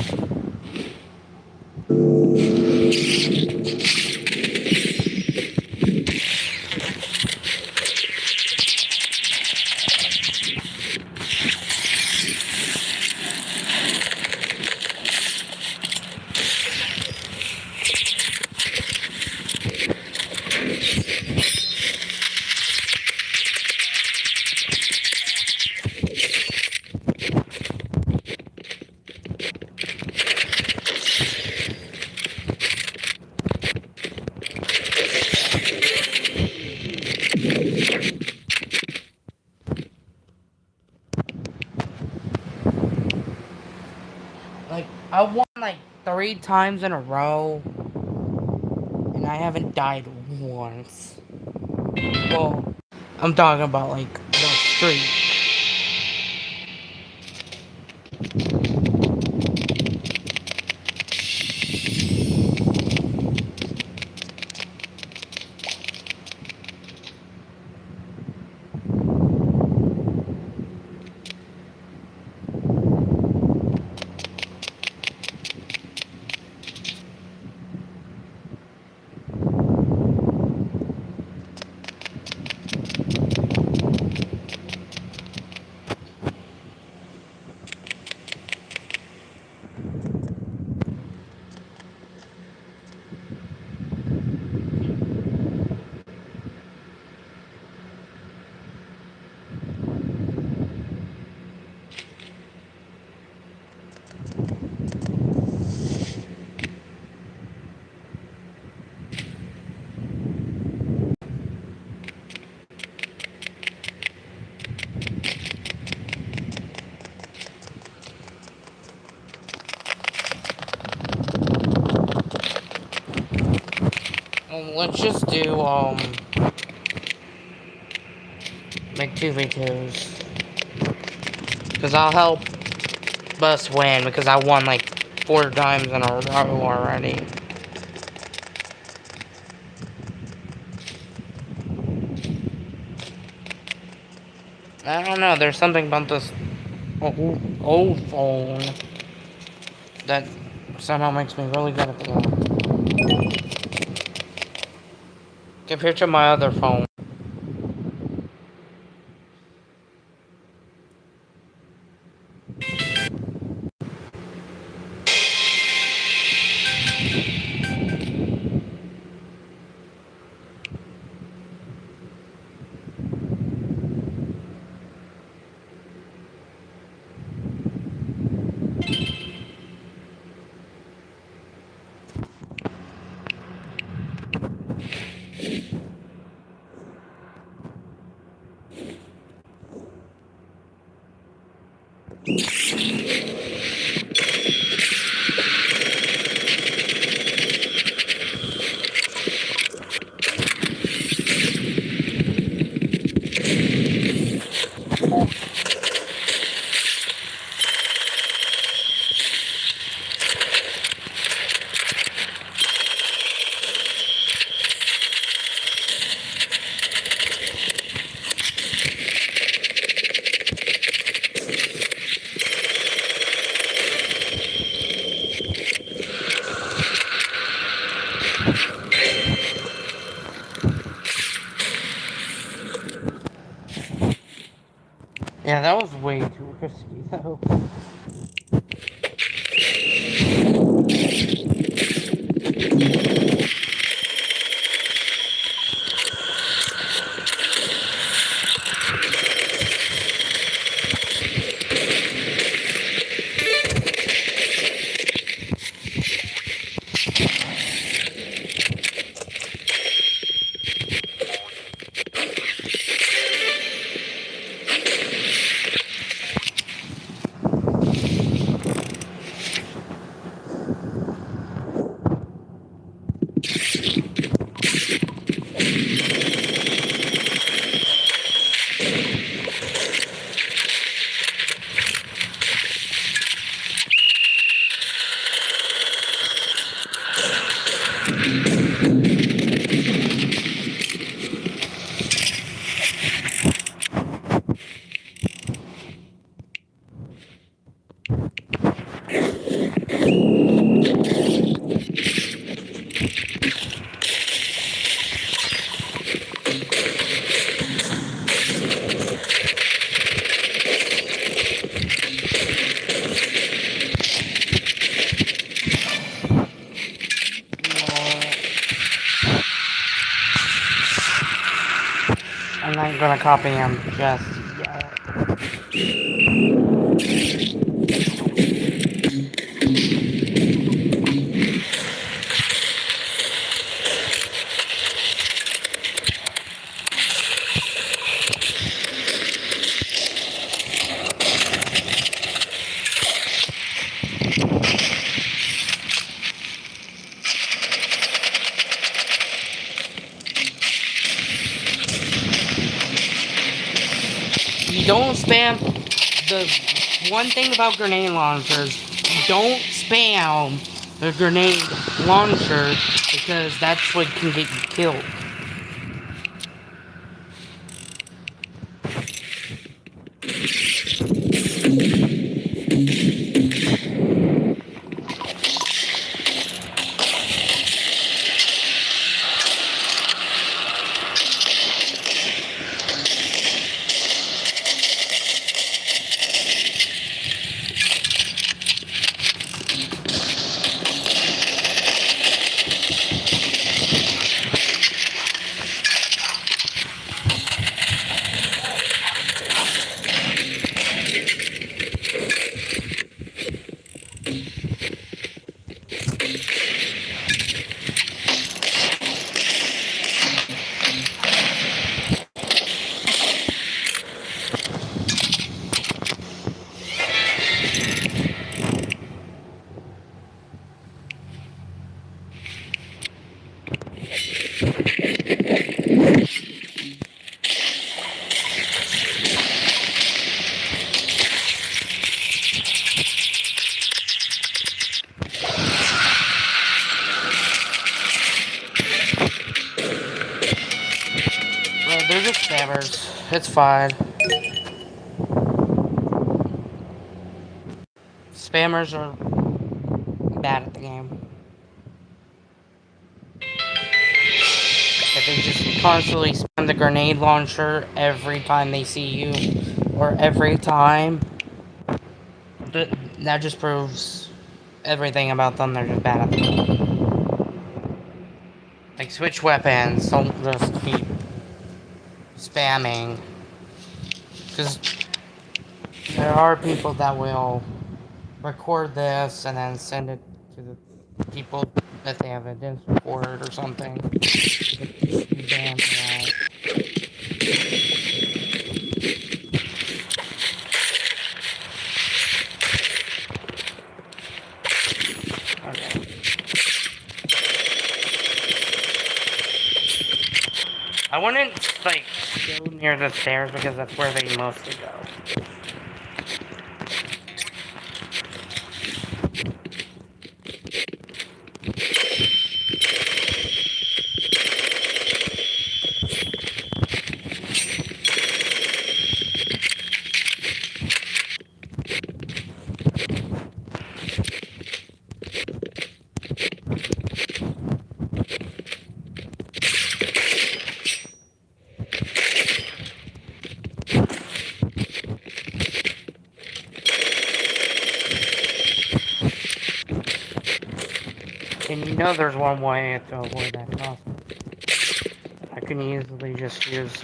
Like, I won like 3 times in a row, and I haven't died once. Well, I'm talking about like the streak. Let's just do like 2v2s, because I'll help us win, because I won like 4 times in a row already. I don't know, there's something about this old phone that somehow makes me really good at the game compared to my other phone. Yeah, that was way too risky, though. I'm not gonna copy him just yet. You don't spam. The one thing about grenade launchers, you don't spam the grenade launcher because that's what can get you killed. They're just spammers. It's fine. Spammers are bad at the game. If they just constantly spam the grenade launcher every time they see you, or every time, that just proves everything about them. They're just bad at the game. Like, switch weapons. Don't just keep spamming. Because there are people that will record this and then send it to the people that they have evidence for it or something. You ban that. Okay. I wouldn't, like, go near the stairs because that's where they mostly go. And you know there's one way to avoid that crossing. I can easily just use...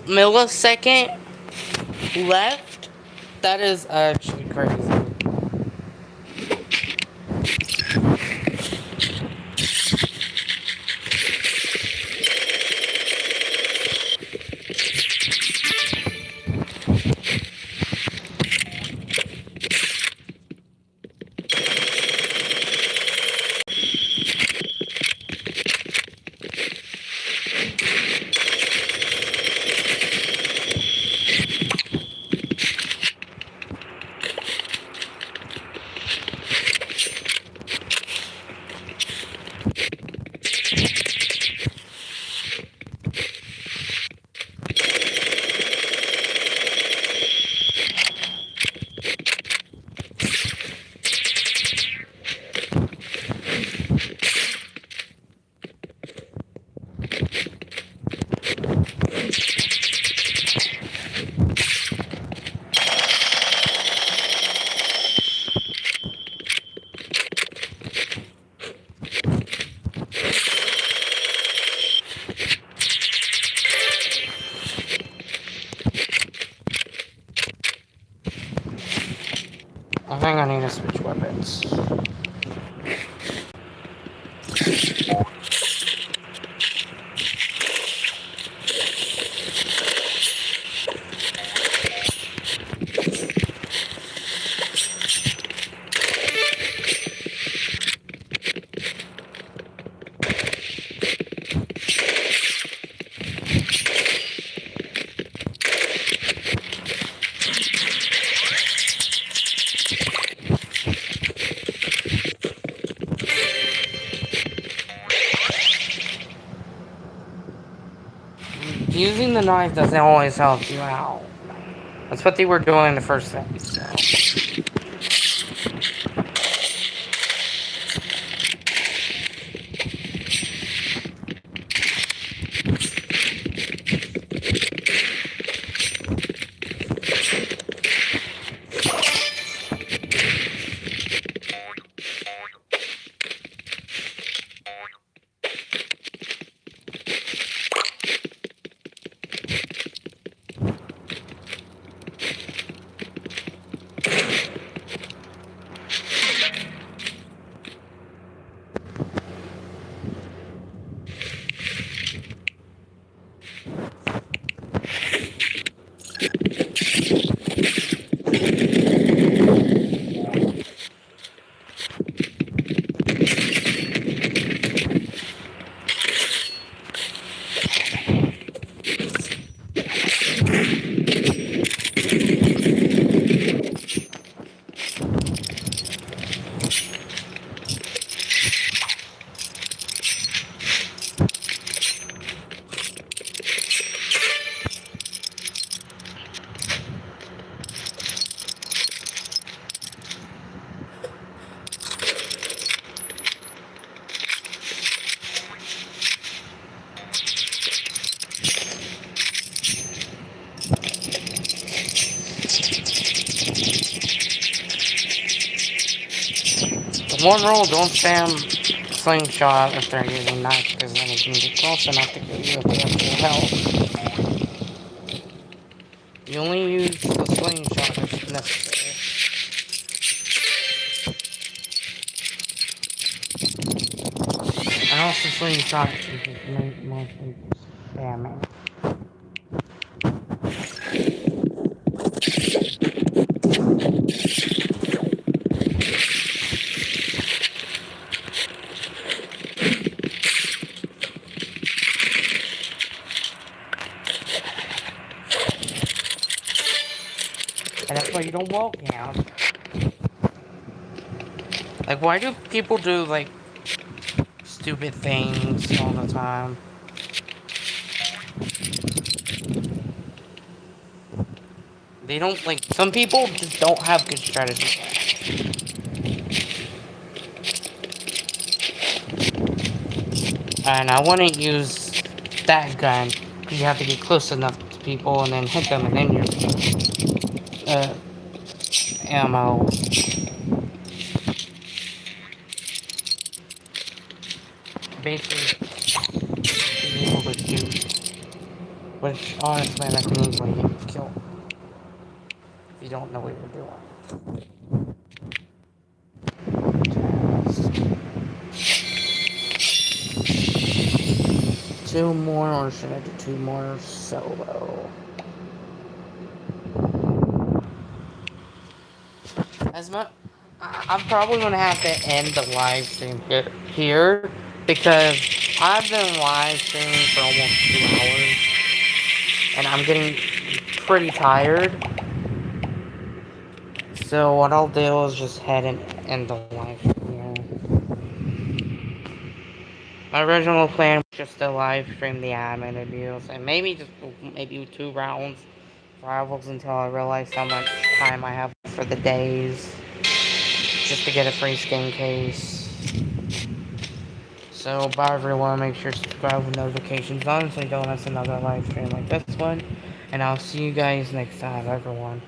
millisecond left? That is actually crazy. I think I need to switch weapons. Using the knife doesn't always help you out. That's what they were doing in the first thing. So. One rule, don't spam slingshot if they're using knife, because then you can get close enough to get you with the help. You only use the slingshot if necessary. And also slingshot is mostly spamming. And that's why you don't wall count. Like, why do people do, like, stupid things all the time. They don't, like, some people just don't have good strategy. And I wouldn't use that gun, because you have to get close enough to people and then hit them, and then you're, ammo. Basically, being able to shoot. Which, honestly, that can easily get you killed. If you don't know what you're doing. Two more, or should I do two more solo? As much, I'm probably gonna have to end the live stream here because I've been live streaming for almost 2 hours, and I'm getting pretty tired. So what I'll do is just head and end the live stream here. My original plan was just to live stream the admin abuse and maybe maybe 2 rounds rivals until I realize how much time I have for the days just to get a free skin case. So bye everyone, make sure to subscribe with notifications on so you don't miss another live stream like this one. And I'll see you guys next time everyone.